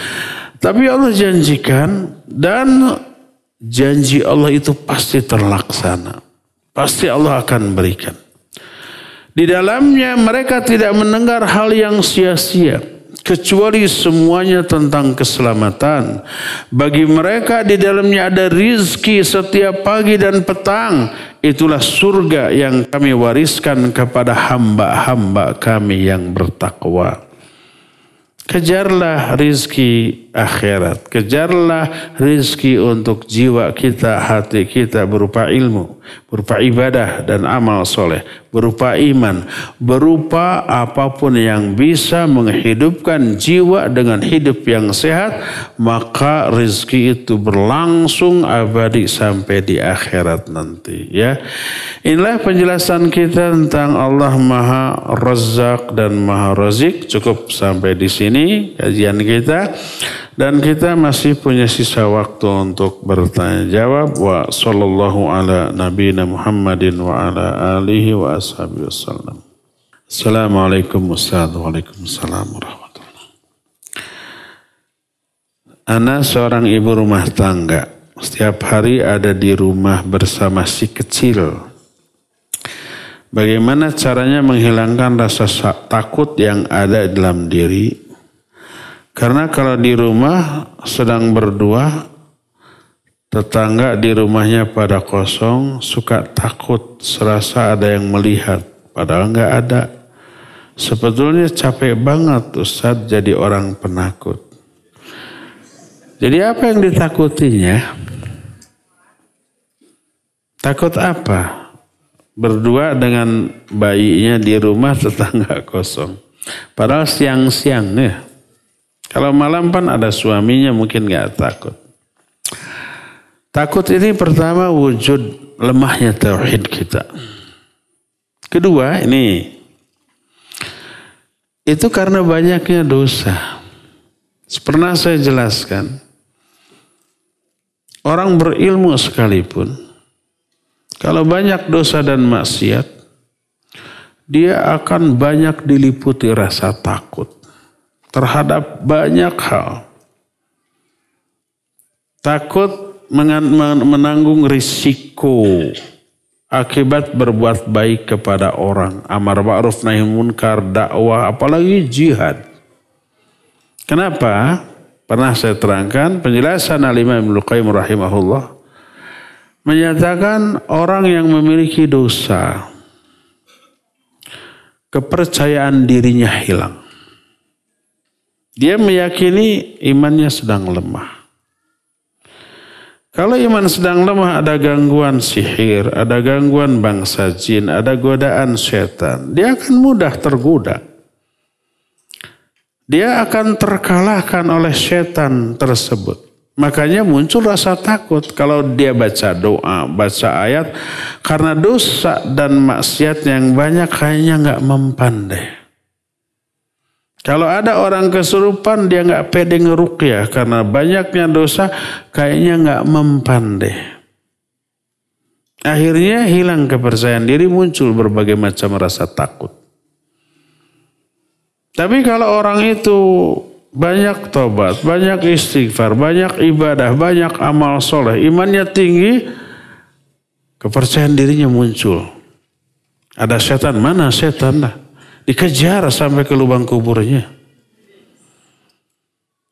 Tapi Allah janjikan, dan janji Allah itu pasti terlaksana. Pasti Allah akan berikan. Di dalamnya mereka tidak mendengar hal yang sia-sia, kecuali semuanya tentang keselamatan. Bagi mereka di dalamnya ada rizki setiap pagi dan petang. Itulah surga yang kami wariskan kepada hamba-hamba kami yang bertakwa. Kejarlah rizki akhirat, kejarlah rizki untuk jiwa kita, hati kita, berupa ilmu, berupa ibadah dan amal soleh, berupa iman, berupa apapun yang bisa menghidupkan jiwa dengan hidup yang sehat, maka rizki itu berlangsung abadi sampai di akhirat nanti. Ya, inilah penjelasan kita tentang Allah Maha Razzaq dan Maha Razik. Cukup sampai di sini kajian kita, dan kita masih punya sisa waktu untuk bertanya jawab. Wa sallallahu ala nabiyina Muhammadin wa ala alihi wa ashabihi wasallam. Assalamualaikum Waalaikumsalam warahmatullahi. Ana seorang ibu rumah tangga. Setiap hari ada di rumah bersama si kecil. Bagaimana caranya menghilangkan rasa takut yang ada dalam diri? Karena kalau di rumah sedang berdua, tetangga di rumahnya pada kosong, suka takut, serasa ada yang melihat, padahal nggak ada. Sebetulnya capek banget Ustadz jadi orang penakut. Jadi apa yang ditakutinya? Takut apa? Berdua dengan bayinya di rumah, tetangga kosong. Padahal siang-siang ya. Kalau malam kan ada suaminya, mungkin gak takut. Takut ini pertama wujud lemahnya tauhid kita. Kedua ini, itu karena banyaknya dosa. Pernah saya jelaskan, orang berilmu sekalipun, kalau banyak dosa dan maksiat, dia akan banyak diliputi rasa takut terhadap banyak hal. Takut menanggung risiko akibat berbuat baik kepada orang, amar ma'ruf nahi munkar, dakwah, apalagi jihad. Kenapa? Pernah saya terangkan penjelasan Al-Imam Ibnu Qayyim rahimahullah menyatakan orang yang memiliki dosa, kepercayaan dirinya hilang. Dia meyakini imannya sedang lemah. Kalau iman sedang lemah, ada gangguan sihir, ada gangguan bangsa jin, ada godaan setan, dia akan mudah tergoda. Dia akan terkalahkan oleh setan tersebut. Makanya muncul rasa takut kalau dia baca doa, baca ayat. Karena dosa dan maksiat yang banyak kayaknya nggak mempan. Kalau ada orang kesurupan dia nggak pede ngeruqyah karena banyaknya dosa kayaknya nggak mempan. Akhirnya hilang kepercayaan diri, muncul berbagai macam rasa takut. Tapi kalau orang itu banyak tobat, banyak istighfar, banyak ibadah, banyak amal soleh, imannya tinggi, kepercayaan dirinya muncul. Ada setan, mana setan lah? Dikejar sampai ke lubang kuburnya.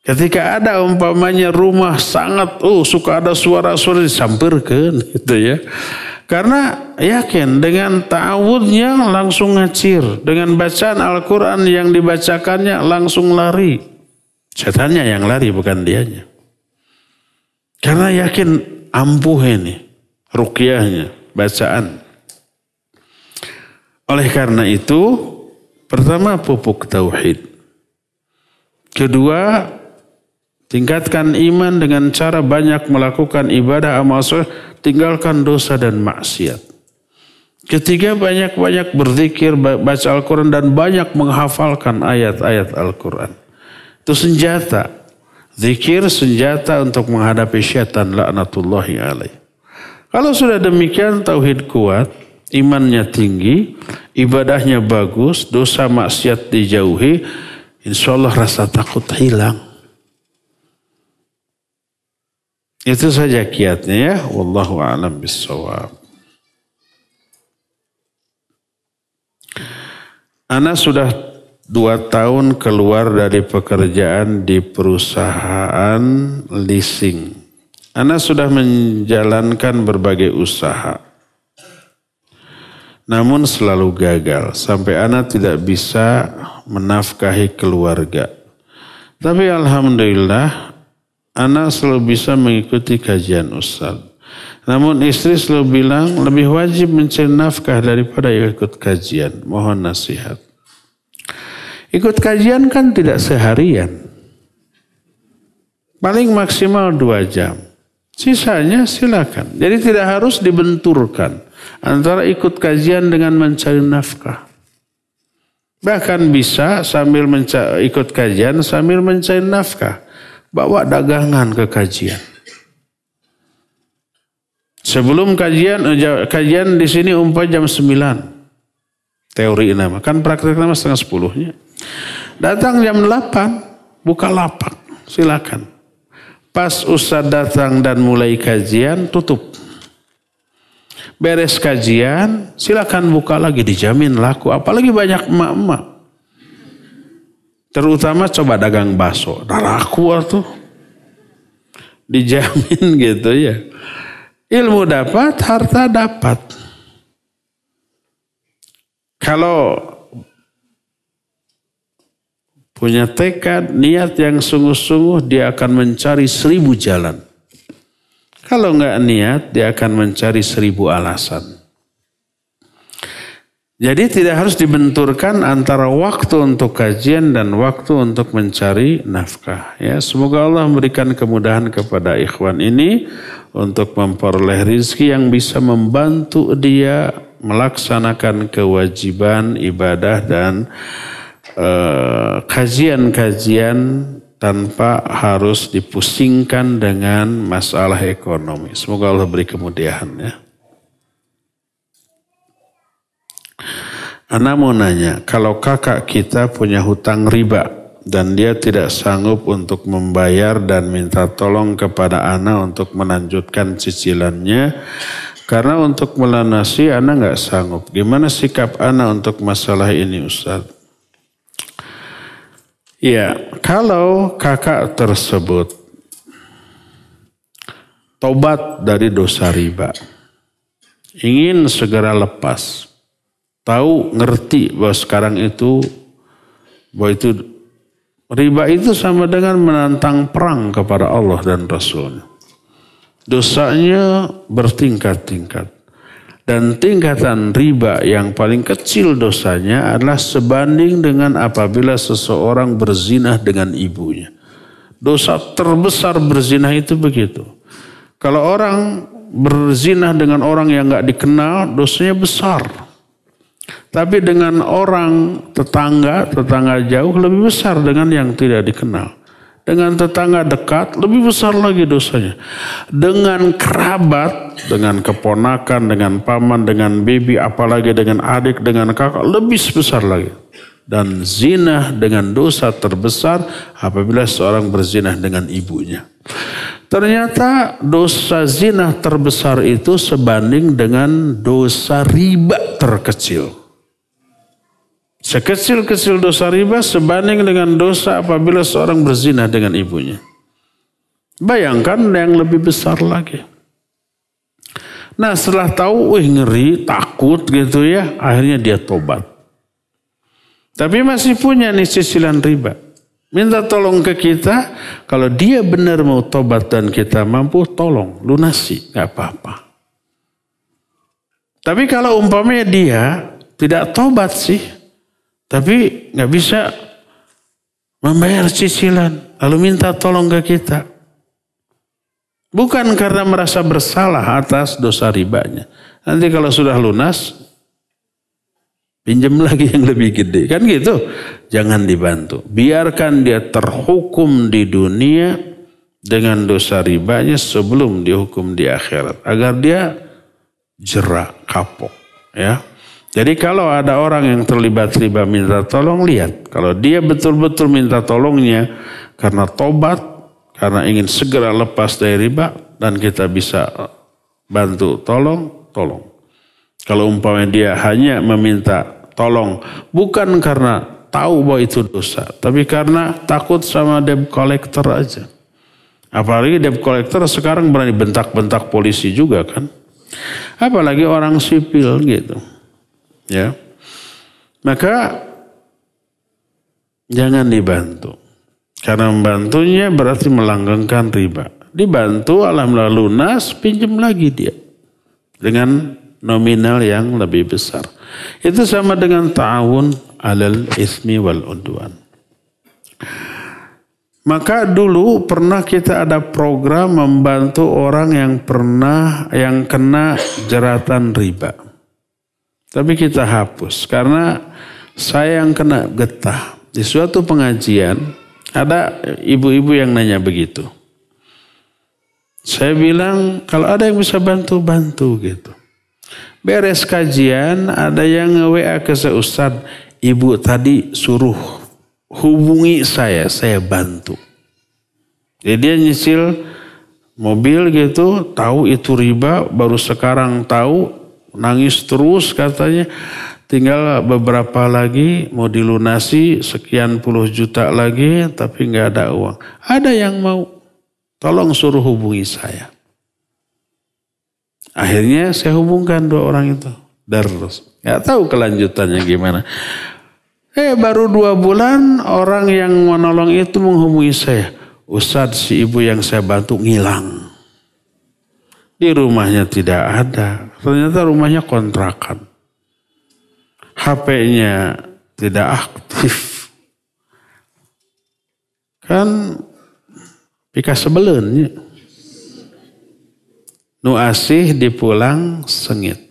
Ketika ada umpamanya rumah sangat suka ada suara-suara, disamperkan gitu ya. Karena yakin dengan ta'awudnya langsung ngacir, dengan bacaan Al-Quran yang dibacakannya langsung lari. Setannya yang lari bukan dianya. Karena yakin ampuh ini ruqyahnya, bacaan. Oleh karena itu, pertama pupuk tauhid. Kedua, tingkatkan iman dengan cara banyak melakukan ibadah amal soleh, tinggalkan dosa dan maksiat. Ketiga, banyak-banyak berzikir, baca Al-Quran dan banyak menghafalkan ayat-ayat Al-Quran. Itu senjata. Zikir senjata untuk menghadapi syaitan laknatullahi alaih. Kalau sudah demikian, tauhid kuat, imannya tinggi, ibadahnya bagus, dosa maksiat dijauhi, insya Allah rasa takut hilang. Itu saja kiatnya ya. Wallahu a'lam bissawab. Ana sudah 2 tahun keluar dari pekerjaan di perusahaan leasing. Ana sudah menjalankan berbagai usaha. Namun selalu gagal. Sampai ana tidak bisa menafkahi keluarga. Tapi alhamdulillah, ana selalu bisa mengikuti kajian Ustaz. Namun istri selalu bilang lebih wajib mencari nafkah daripada ikut kajian. Mohon nasihat. Ikut kajian kan tidak seharian. Paling maksimal 2 jam. Sisanya silakan. Jadi tidak harus dibenturkan antara ikut kajian dengan mencari nafkah. Bahkan bisa sambil ikut kajian sambil mencari nafkah. Bawa dagangan ke kajian. Sebelum kajian di sini jam 9. Teori nama. Kan praktek nama 9:30-nya. Datang jam 8. Buka lapak. Silakan. Pas Ustaz datang dan mulai kajian, tutup. Beres kajian, silakan buka lagi. Dijamin laku. Apalagi banyak emak-emak. Terutama coba dagang bakso. Laku tuh. Dijamin gitu ya. Ilmu dapat, harta dapat. Kalau punya tekad, niat yang sungguh-sungguh, dia akan mencari 1000 jalan. Kalau enggak niat, dia akan mencari 1000 alasan. Jadi tidak harus dibenturkan antara waktu untuk kajian dan waktu untuk mencari nafkah. Ya, semoga Allah memberikan kemudahan kepada ikhwan ini untuk memperoleh rezeki yang bisa membantu dia melaksanakan kewajiban ibadah dan kajian-kajian tanpa harus dipusingkan dengan masalah ekonomi. Semoga Allah beri kemudahan ya. Ana mau nanya, kalau kakak kita punya hutang riba dan dia tidak sanggup untuk membayar dan minta tolong kepada ana untuk melanjutkan cicilannya, karena untuk melunasi ana nggak sanggup. Gimana sikap ana untuk masalah ini, Ustaz? Ya, kalau kakak tersebut tobat dari dosa riba, ingin segera lepas, tahu, ngerti bahwa sekarang itu, bahwa itu riba itu sama dengan menantang perang kepada Allah dan Rasul. Dosanya bertingkat-tingkat. Dan tingkatan riba yang paling kecil dosanya adalah sebanding dengan apabila seseorang berzinah dengan ibunya. Dosa terbesar berzinah itu begitu. Kalau orang berzinah dengan orang yang gak dikenal, dosanya besar. Tapi dengan orang tetangga jauh lebih besar dengan yang tidak dikenal. Dengan tetangga dekat lebih besar lagi dosanya. Dengan kerabat, dengan keponakan, dengan paman, dengan bibi, apalagi dengan adik, dengan kakak lebih besar lagi. Dan zina dengan dosa terbesar apabila seorang berzinah dengan ibunya. Ternyata dosa zina terbesar itu sebanding dengan dosa riba terkecil. Sekecil-kecil dosa riba sebanding dengan dosa apabila seorang berzina dengan ibunya. Bayangkan yang lebih besar lagi. Nah setelah tahu, ngeri, takut gitu ya, akhirnya dia tobat. Tapi masih punya nih cicilan riba. Minta tolong ke kita, kalau dia benar mau tobat dan kita mampu, tolong lunasi, gak apa-apa. Tapi kalau umpamanya dia tidak tobat sih, tapi nggak bisa membayar cicilan, lalu minta tolong ke kita. Bukan karena merasa bersalah atas dosa ribanya. Nanti kalau sudah lunas, pinjam lagi yang lebih gede. Kan gitu. Jangan dibantu. Biarkan dia terhukum di dunia dengan dosa ribanya sebelum dihukum di akhirat. Agar dia jerak, kapok. Ya. Jadi kalau ada orang yang terlibat riba minta tolong, lihat. Kalau dia betul-betul minta tolongnya karena tobat, karena ingin segera lepas dari riba, dan kita bisa bantu tolong. Kalau umpamanya dia hanya meminta tolong, bukan karena tahu bahwa itu dosa, tapi karena takut sama debt collector aja. Apalagi debt collector sekarang berani bentak-bentak polisi juga kan. Apalagi orang sipil gitu. Ya, maka jangan dibantu. Karena membantunya berarti melanggengkan riba. Dibantu, alhamdulillah lunas, pinjam lagi dia. Dengan nominal yang lebih besar. Itu sama dengan ta'awun alal ismi wal udwan. Maka dulu pernah kita ada program membantu orang yang kena jeratan riba. Tapi kita hapus karena saya yang kena getah. Di suatu pengajian ada ibu-ibu yang nanya begitu. Saya bilang kalau ada yang bisa bantu gitu. Beres kajian ada yang nge-WA ke saya, Ustaz, ibu tadi suruh hubungi saya bantu. Jadi dia nyicil mobil gitu, tahu itu riba, baru sekarang tahu. Nangis terus katanya, tinggal beberapa lagi mau dilunasi sekian puluh juta lagi tapi nggak ada uang. Ada yang mau, tolong suruh hubungi saya. Akhirnya saya hubungkan dua orang itu. Terus nggak tahu kelanjutannya gimana. Baru 2 bulan orang yang menolong itu menghubungi saya. Ustadz, si ibu yang saya bantu ngilang. Di rumahnya tidak ada. Ternyata rumahnya kontrakan. HP-nya tidak aktif. Kan pika sebelen. Nu asih dipulang sengit.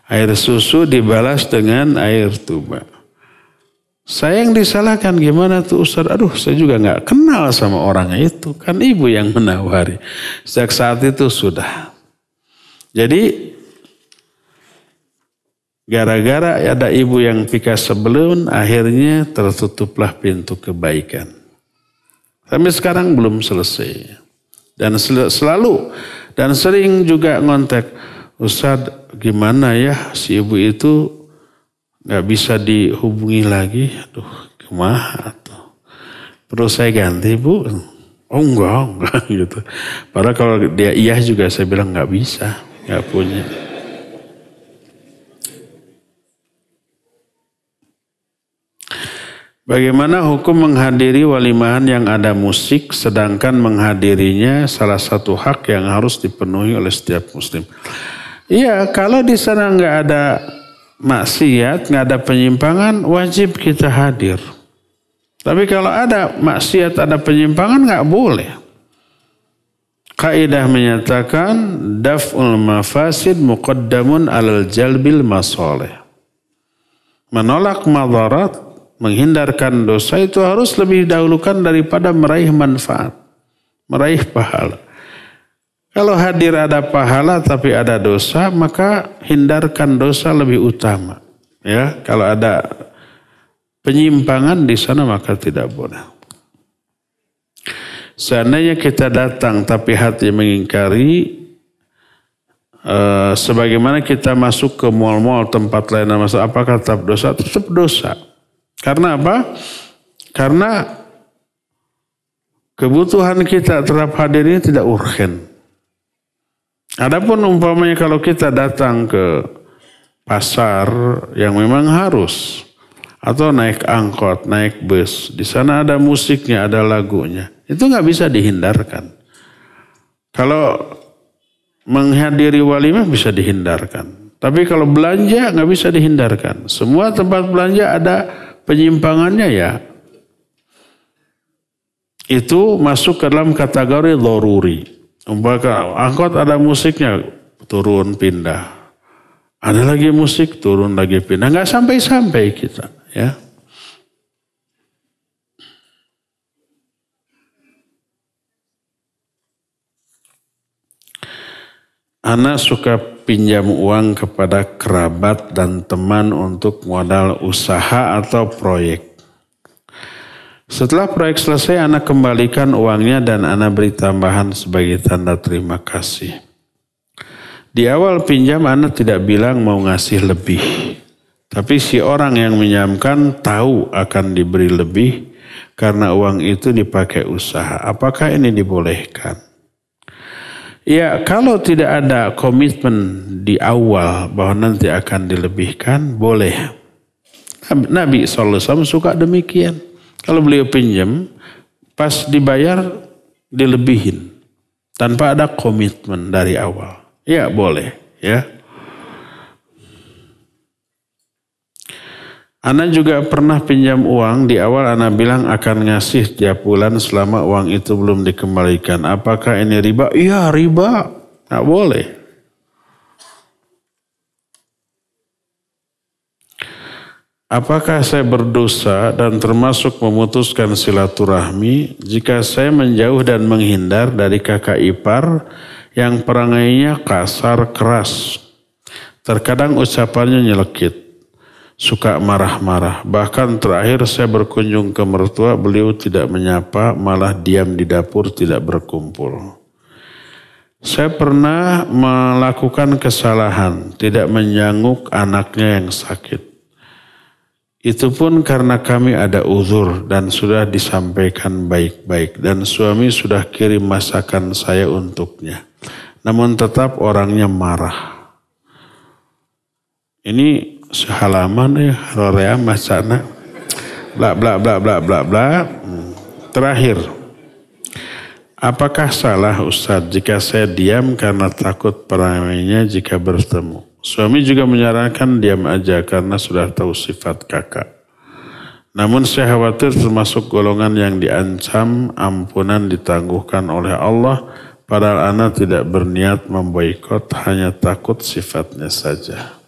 Air susu dibalas dengan air tuba. Saya yang disalahkan, gimana tuh Ustaz? Aduh, saya juga nggak kenal sama orangnya itu. Kan ibu yang menawari. Sejak saat itu sudah. Jadi Gara-gara ada ibu yang pika sebelum, akhirnya tertutuplah pintu kebaikan. Sampai sekarang belum selesai. Dan selalu dan sering juga ngontek, Ustadz gimana ya si ibu itu gak bisa dihubungi lagi. Aduh gimana tuh. Perlu saya ganti bu? Oh enggak gitu. Padahal kalau dia iya juga saya bilang gak bisa, gak punya. Bagaimana hukum menghadiri walimahan yang ada musik sedangkan menghadirinya salah satu hak yang harus dipenuhi oleh setiap muslim? Iya, kalau di sana nggak ada maksiat, nggak ada penyimpangan, wajib kita hadir. Tapi kalau ada maksiat, ada penyimpangan, nggak boleh. Kaidah menyatakan daf'ul mafasid muqaddamun alal jalbil masoleh. Menolak madarat, menghindarkan dosa itu harus lebih dahulukan daripada meraih manfaat, meraih pahala. Kalau hadir ada pahala tapi ada dosa, maka hindarkan dosa lebih utama. Ya, kalau ada penyimpangan di sana maka tidak boleh. Seandainya kita datang tapi hati mengingkari, sebagaimana kita masuk ke mal-mal tempat lain, apakah tetap dosa? Tetap dosa. Karena apa? Karena kebutuhan kita terhadap hadir ini tidak urgen. Adapun umpamanya kalau kita datang ke pasar yang memang harus, atau naik angkot, naik bus, di sana ada musiknya, ada lagunya, itu nggak bisa dihindarkan. Kalau menghadiri walimah bisa dihindarkan, tapi kalau belanja nggak bisa dihindarkan. Semua tempat belanja ada penyimpangannya ya, itu masuk ke dalam kategori dharuri. Umpamanya angkot ada musiknya, turun pindah. Ada lagi musik, turun lagi pindah. Nggak sampai-sampai kita ya. Ana suka pinjam uang kepada kerabat dan teman untuk modal usaha atau proyek. Setelah proyek selesai, ana kembalikan uangnya dan ana beri tambahan sebagai tanda terima kasih. Di awal pinjam ana tidak bilang mau ngasih lebih. Tapi si orang yang menyamkan tahu akan diberi lebih karena uang itu dipakai usaha. Apakah ini dibolehkan? Ya, kalau tidak ada komitmen di awal bahwa nanti akan dilebihkan, boleh. Nabi SAW suka demikian. Kalau beliau pinjam, pas dibayar dilebihin. Tanpa ada komitmen dari awal. Ya, boleh. Ya. Ana juga pernah pinjam uang, di awal ana bilang akan ngasih tiap bulan selama uang itu belum dikembalikan. Apakah ini riba? Iya riba, nggak boleh. Apakah saya berdosa dan termasuk memutuskan silaturahmi jika saya menjauh dan menghindar dari kakak ipar yang perangainya kasar keras? Terkadang ucapannya nyelekit. Suka marah-marah. Bahkan terakhir saya berkunjung ke mertua, beliau tidak menyapa, malah diam di dapur tidak berkumpul. Saya pernah melakukan kesalahan, tidak menjenguk anaknya yang sakit. Itu pun karena kami ada uzur dan sudah disampaikan baik-baik. Dan suami sudah kirim masakan saya untuknya. Namun tetap orangnya marah. Ini sehalaman ya, rorea masana, bla bla bla bla bla bla. Terakhir, apakah salah Ustadz jika saya diam karena takut perangainya jika bertemu? Suami juga menyarankan diam aja karena sudah tahu sifat kakak. Namun saya khawatir termasuk golongan yang diancam ampunan ditangguhkan oleh Allah, padahal ana tidak berniat memboikot, hanya takut sifatnya saja.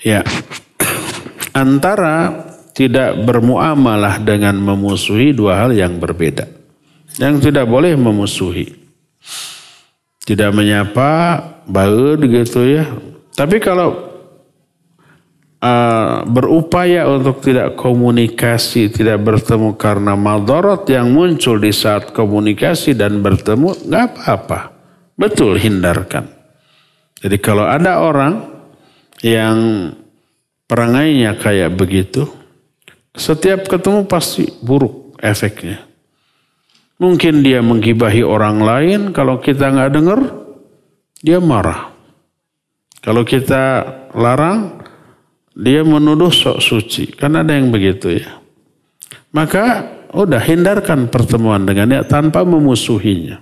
Ya, antara tidak bermuamalah dengan memusuhi dua hal yang berbeda. Yang tidak boleh memusuhi. Tidak menyapa, baud gitu ya. Tapi kalau berupaya untuk tidak komunikasi, tidak bertemu karena madarat yang muncul di saat komunikasi dan bertemu, nggak apa-apa. Betul, hindarkan. Jadi kalau ada orang yang perangainya kayak begitu, setiap ketemu pasti buruk efeknya. Mungkin dia menggibahi orang lain, kalau kita nggak dengar, dia marah. Kalau kita larang, dia menuduh sok suci. Kan ada yang begitu ya. Maka udah hindarkan pertemuan dengannya tanpa memusuhinya.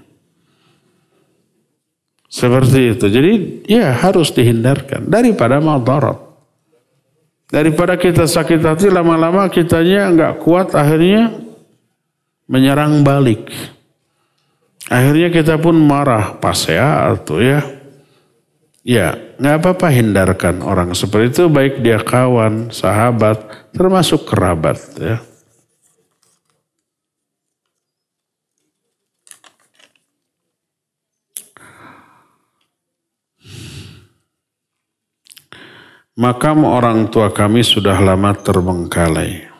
Seperti itu. Jadi ya harus dihindarkan daripada madarat. Daripada kita sakit hati lama-lama kitanya nggak kuat akhirnya menyerang balik. Akhirnya kita pun marah pasea atau ya. Ya nggak apa-apa hindarkan orang seperti itu baik dia kawan, sahabat, termasuk kerabat ya. Makam orang tua kami sudah lama terbengkalai.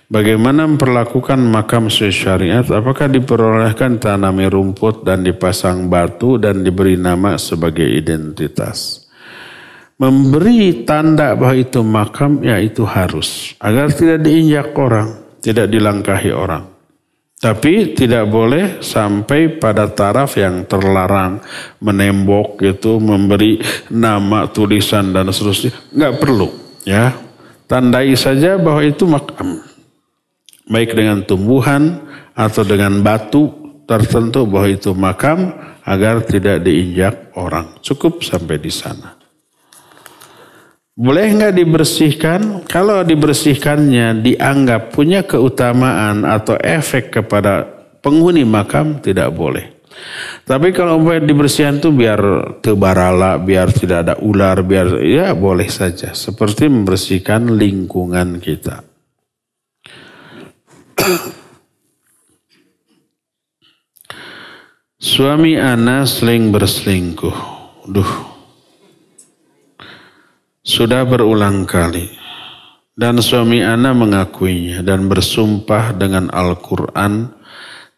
Bagaimana memperlakukan makam sesuai syariat? Apakah diperolehkan tanami rumput dan dipasang batu dan diberi nama sebagai identitas? Memberi tanda bahwa itu makam, ya itu harus. Agar tidak diinjak orang, tidak dilangkahi orang. Tapi tidak boleh sampai pada taraf yang terlarang, menembok gitu, memberi nama, tulisan dan seterusnya. Nggak perlu, ya. Tandai saja bahwa itu makam. Baik dengan tumbuhan atau dengan batu tertentu bahwa itu makam agar tidak diinjak orang. Cukup sampai di sana. Boleh nggak dibersihkan? Kalau dibersihkannya dianggap punya keutamaan atau efek kepada penghuni makam, tidak boleh. Tapi kalau dibersihkan itu biar tebarala, biar tidak ada ular, biar ya boleh saja. Seperti membersihkan lingkungan kita. Suami ana sering berselingkuh. Sudah berulang kali. Dan suami ana mengakuinya dan bersumpah dengan Al-Quran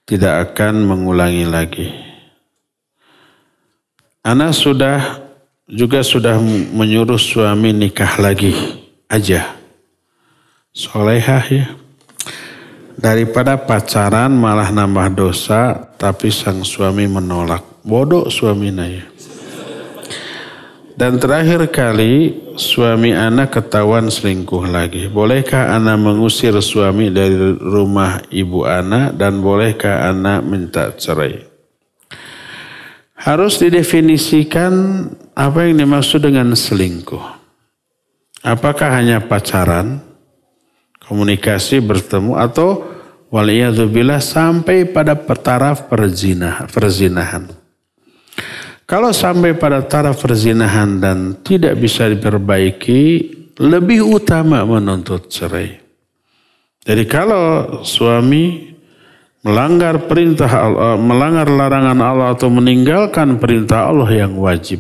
tidak akan mengulangi lagi. Ana sudah menyuruh suami nikah lagi aja. Solehah ya. Daripada pacaran malah nambah dosa, tapi sang suami menolak. Bodoh suaminya ya. Dan terakhir kali suami ana ketahuan selingkuh lagi. Bolehkah ana mengusir suami dari rumah ibu ana dan bolehkah ana minta cerai? Harus didefinisikan apa yang dimaksud dengan selingkuh. Apakah hanya pacaran, komunikasi, bertemu, atau waliyadzubillah sampai pada taraf perzinahan. Kalau sampai pada taraf perzinahan dan tidak bisa diperbaiki, lebih utama menuntut cerai. Jadi kalau suami melanggar perintah Allah, melanggar larangan Allah atau meninggalkan perintah Allah yang wajib,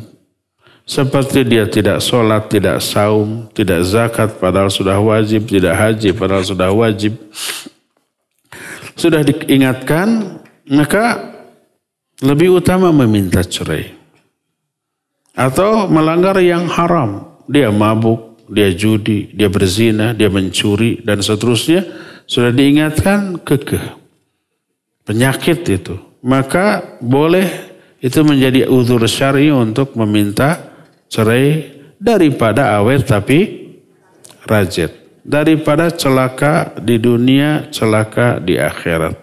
seperti dia tidak sholat, tidak saum, tidak zakat padahal sudah wajib, tidak haji padahal sudah wajib, sudah diingatkan, maka lebih utama meminta cerai. Atau melanggar yang haram. Dia mabuk, dia judi, dia berzina, dia mencuri, dan seterusnya. Sudah diingatkan, kekeh. Penyakit itu. Maka boleh itu menjadi uzur syar'i untuk meminta cerai daripada awet tapi rajit. Daripada celaka di dunia, celaka di akhirat.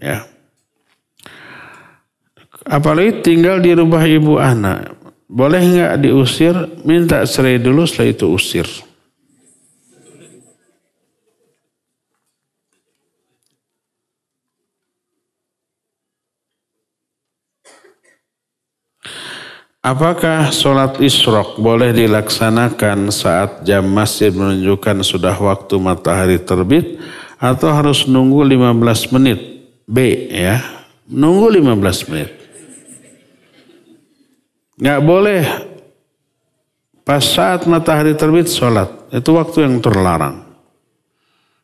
Ya. Apalagi tinggal di rumah ibu anak. Boleh nggak diusir? Minta cerai dulu, setelah itu usir. Apakah sholat isyraq boleh dilaksanakan saat jam masjid menunjukkan sudah waktu matahari terbit atau harus nunggu 15 menit? B ya, nunggu 15 menit. Nggak boleh Pas saat matahari terbit sholat. Itu waktu yang terlarang.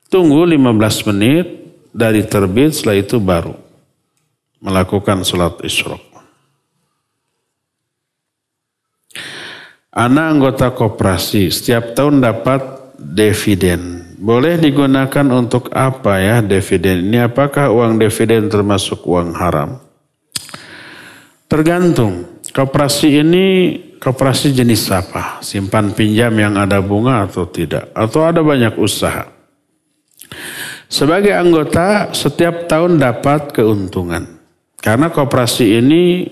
Tunggu 15 menit dari terbit, setelah itu baru melakukan sholat isyraq. Ana anggota koperasi, setiap tahun dapat dividen. Boleh digunakan untuk apa ya dividen ini? Apakah uang dividen termasuk uang haram? Tergantung. Koperasi ini koperasi jenis apa? Simpan pinjam yang ada bunga atau tidak? Atau ada banyak usaha? Sebagai anggota setiap tahun dapat keuntungan. Karena koperasi ini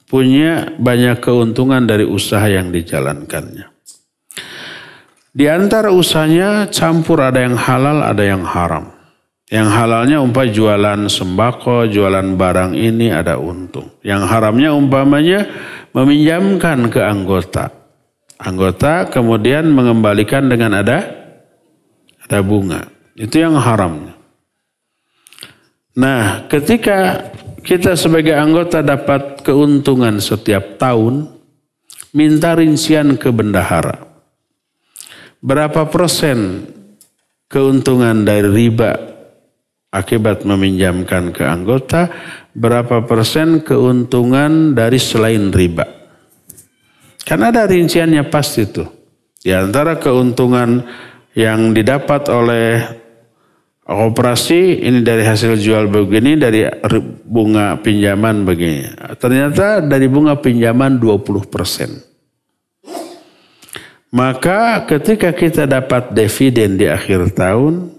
punya banyak keuntungan dari usaha yang dijalankannya. Di antara usahanya campur, ada yang halal, ada yang haram. Yang halalnya jualan sembako, jualan barang ini ada untung. Yang haramnya umpamanya meminjamkan ke anggota. Anggota kemudian mengembalikan dengan ada bunga. Itu yang haramnya. Nah, ketika kita sebagai anggota dapat keuntungan setiap tahun, minta rincian ke bendahara. Berapa persen keuntungan dari riba akibat meminjamkan ke anggota, berapa persen keuntungan dari selain riba. Karena ada rinciannya pasti itu. Di antara keuntungan yang didapat oleh koperasi ini dari hasil jual begini, dari bunga pinjaman begini. Ternyata dari bunga pinjaman 20%. Maka ketika kita dapat dividen di akhir tahun,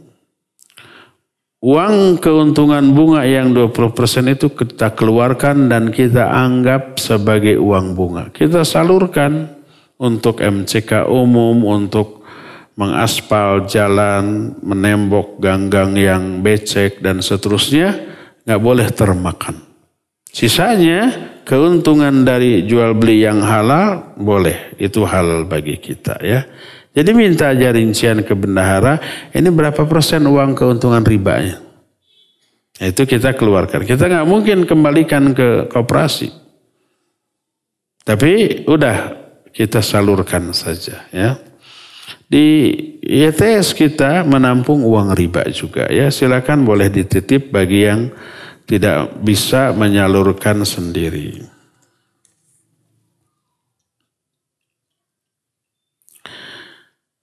uang keuntungan bunga yang 20% itu kita keluarkan dan kita anggap sebagai uang bunga. Kita salurkan untuk MCK umum, untuk mengaspal jalan, menembok gang-gang yang becek dan seterusnya, nggak boleh termakan. Sisanya keuntungan dari jual beli yang halal boleh, itu halal bagi kita ya. Jadi minta aja rincian ke bendahara, ini berapa persen uang keuntungan ribanya. Itu kita keluarkan. Kita nggak mungkin kembalikan ke koperasi. Tapi udah kita salurkan saja ya. Di YTS kita menampung uang riba juga ya. Silakan boleh dititip bagi yang tidak bisa menyalurkan sendiri.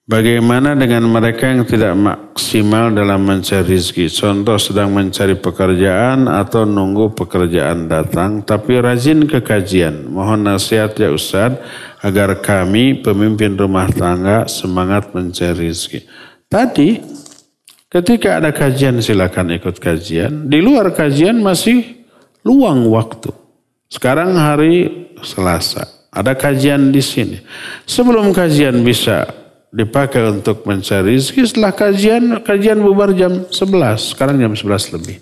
Bagaimana dengan mereka yang tidak maksimal dalam mencari rezeki? Contoh sedang mencari pekerjaan atau nunggu pekerjaan datang tapi rajin ke kajian. Mohon nasihat ya Ustadz agar kami pemimpin rumah tangga semangat mencari rezeki. Tadi ketika ada kajian silakan ikut kajian. Di luar kajian masih luang waktu. Sekarang hari Selasa. Ada kajian di sini. Sebelum kajian bisa dipakai untuk mencari rezeki, setelah kajian bubar jam 11, sekarang jam 11 lebih.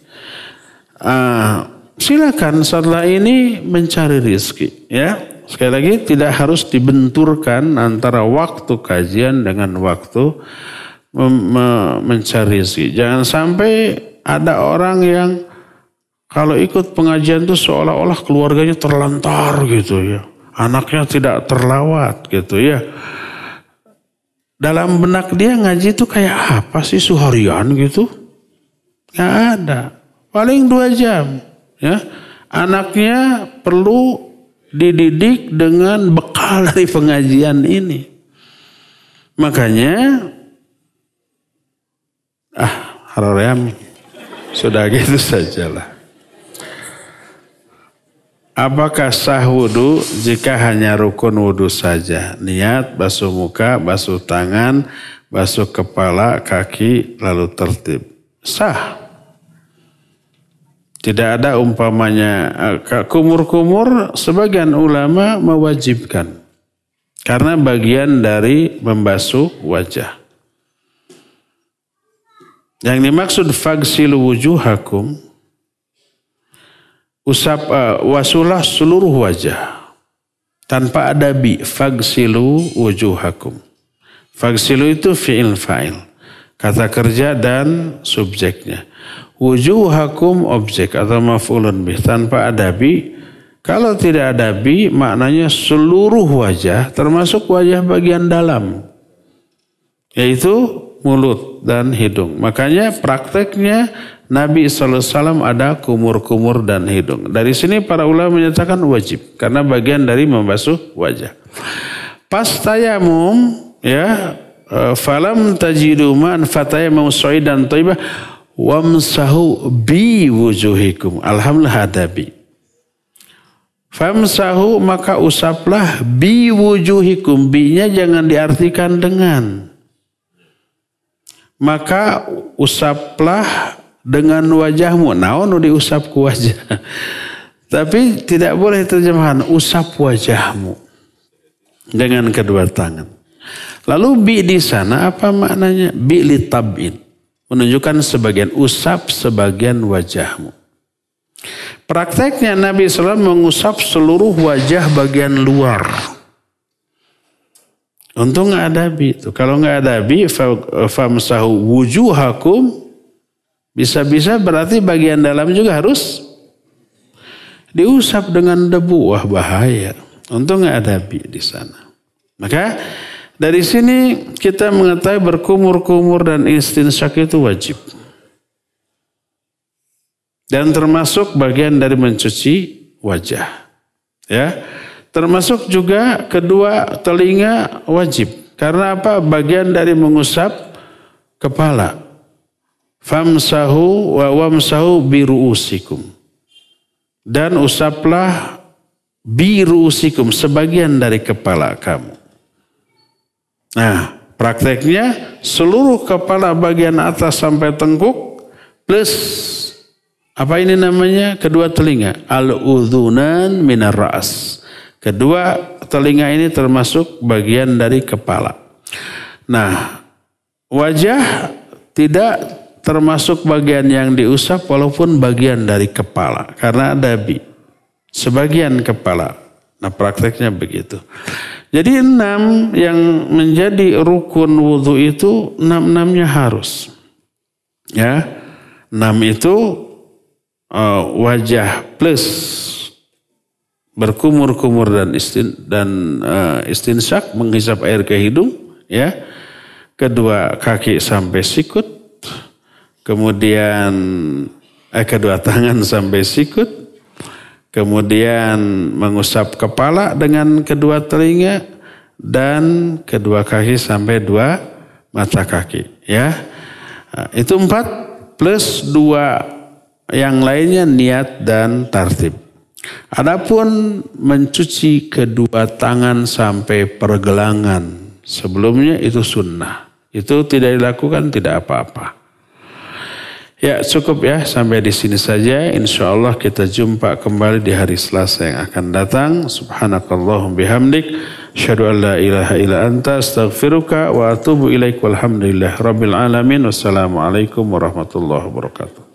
Silakan setelah ini mencari rezeki ya. Sekali lagi tidak harus dibenturkan antara waktu kajian dengan waktu mencari rezeki. Jangan sampai ada orang yang kalau ikut pengajian itu seolah-olah keluarganya terlantar gitu ya. Anaknya tidak terlawat gitu ya. Dalam benak dia ngaji itu kayak apa sih seharian gitu? Nggak ada. Paling 2 jam. Ya. Anaknya perlu dididik dengan bekal dari pengajian ini. Makanya, haroream sudah gitu sajalah. Apakah sah wudhu jika hanya rukun wudhu saja? Niat, basuh muka, basuh tangan, basuh kepala, kaki, lalu tertib. Sah. Tidak ada umpamanya kumur-kumur, sebagian ulama mewajibkan. Karena bagian dari membasuh wajah. Yang dimaksud fagsilu wujuhakum, wasulah seluruh wajah tanpa ada bi. Fagsilu wujuhakum. Fagsilu itu fi'il fa'il, kata kerja dan subjeknya. Wujuhakum objek atau maf'ulun bih tanpa ada bi, Kalau tidak ada bi, maknanya seluruh wajah, termasuk wajah bagian dalam, yaitu mulut dan hidung. Makanya prakteknya Nabi SAW ada kumur-kumur dan hidung. Dari sini para ulama menyatakan wajib, karena bagian dari membasuh wajah. Pas tayamum, ya, falam tajidu man fatayamum sa'idan thayyibah wamsahu bi wujuhikum. Alhamdulillah ada bi. Famsahu, maka usaplah bi wujuhikum. Bi-nya jangan diartikan dengan. Maka usaplah dengan wajahmu. Naon diusap ku wajah. Tapi tidak boleh terjemahan usap wajahmu dengan kedua tangan. Lalu bi di sana apa maknanya? Bi li tab'in, menunjukkan sebagian usap sebagian wajahmu. Prakteknya Nabi SAW mengusap seluruh wajah bagian luar. Untung nggak ada bi itu. Kalau nggak ada bi, famsahu wujuhakum, bisa-bisa berarti bagian dalam juga harus diusap dengan debu. Wah, bahaya. Untung nggak ada bi di sana. Maka dari sini kita mengetahui berkumur-kumur dan istinsyak itu wajib. Dan termasuk bagian dari mencuci wajah. Ya. Termasuk juga kedua telinga wajib. Karena apa? Bagian dari mengusap kepala. Famsahu wa wamsahu biru'usikum. Dan usaplah biru'usikum, sebagian dari kepala kamu. Nah, prakteknya seluruh kepala bagian atas sampai tengkuk plus apa ini namanya? Kedua telinga. Al-udhunan minar ra'as. Kedua telinga ini termasuk bagian dari kepala. Nah, wajah tidak termasuk bagian yang diusap walaupun bagian dari kepala. Karena ada bi. Sebagian kepala. Nah, prakteknya begitu. Jadi 6 yang menjadi rukun wudhu itu 6-6-nya harus. Ya, 6 itu wajah plus berkumur-kumur dan istinsyak, menghisap air ke hidung, ya. Kedua kaki sampai sikut, kemudian kedua tangan sampai sikut, kemudian mengusap kepala dengan kedua telinga, dan kedua kaki sampai 2 mata kaki, ya. Itu 4 plus 2 yang lainnya niat dan tartib. Adapun mencuci kedua tangan sampai pergelangan sebelumnya itu sunnah. Itu tidak dilakukan tidak apa-apa. Ya, cukup ya, sampai di sini saja. Insya Allah kita jumpa kembali di hari Selasa yang akan datang. Subhanakallahum bihamdik, asyhadu an la ilaha illa anta, astaghfiruka wa atubu ilaik, walhamdulillah rabbil alamin. Wassalamualaikum warahmatullahi wabarakatuh.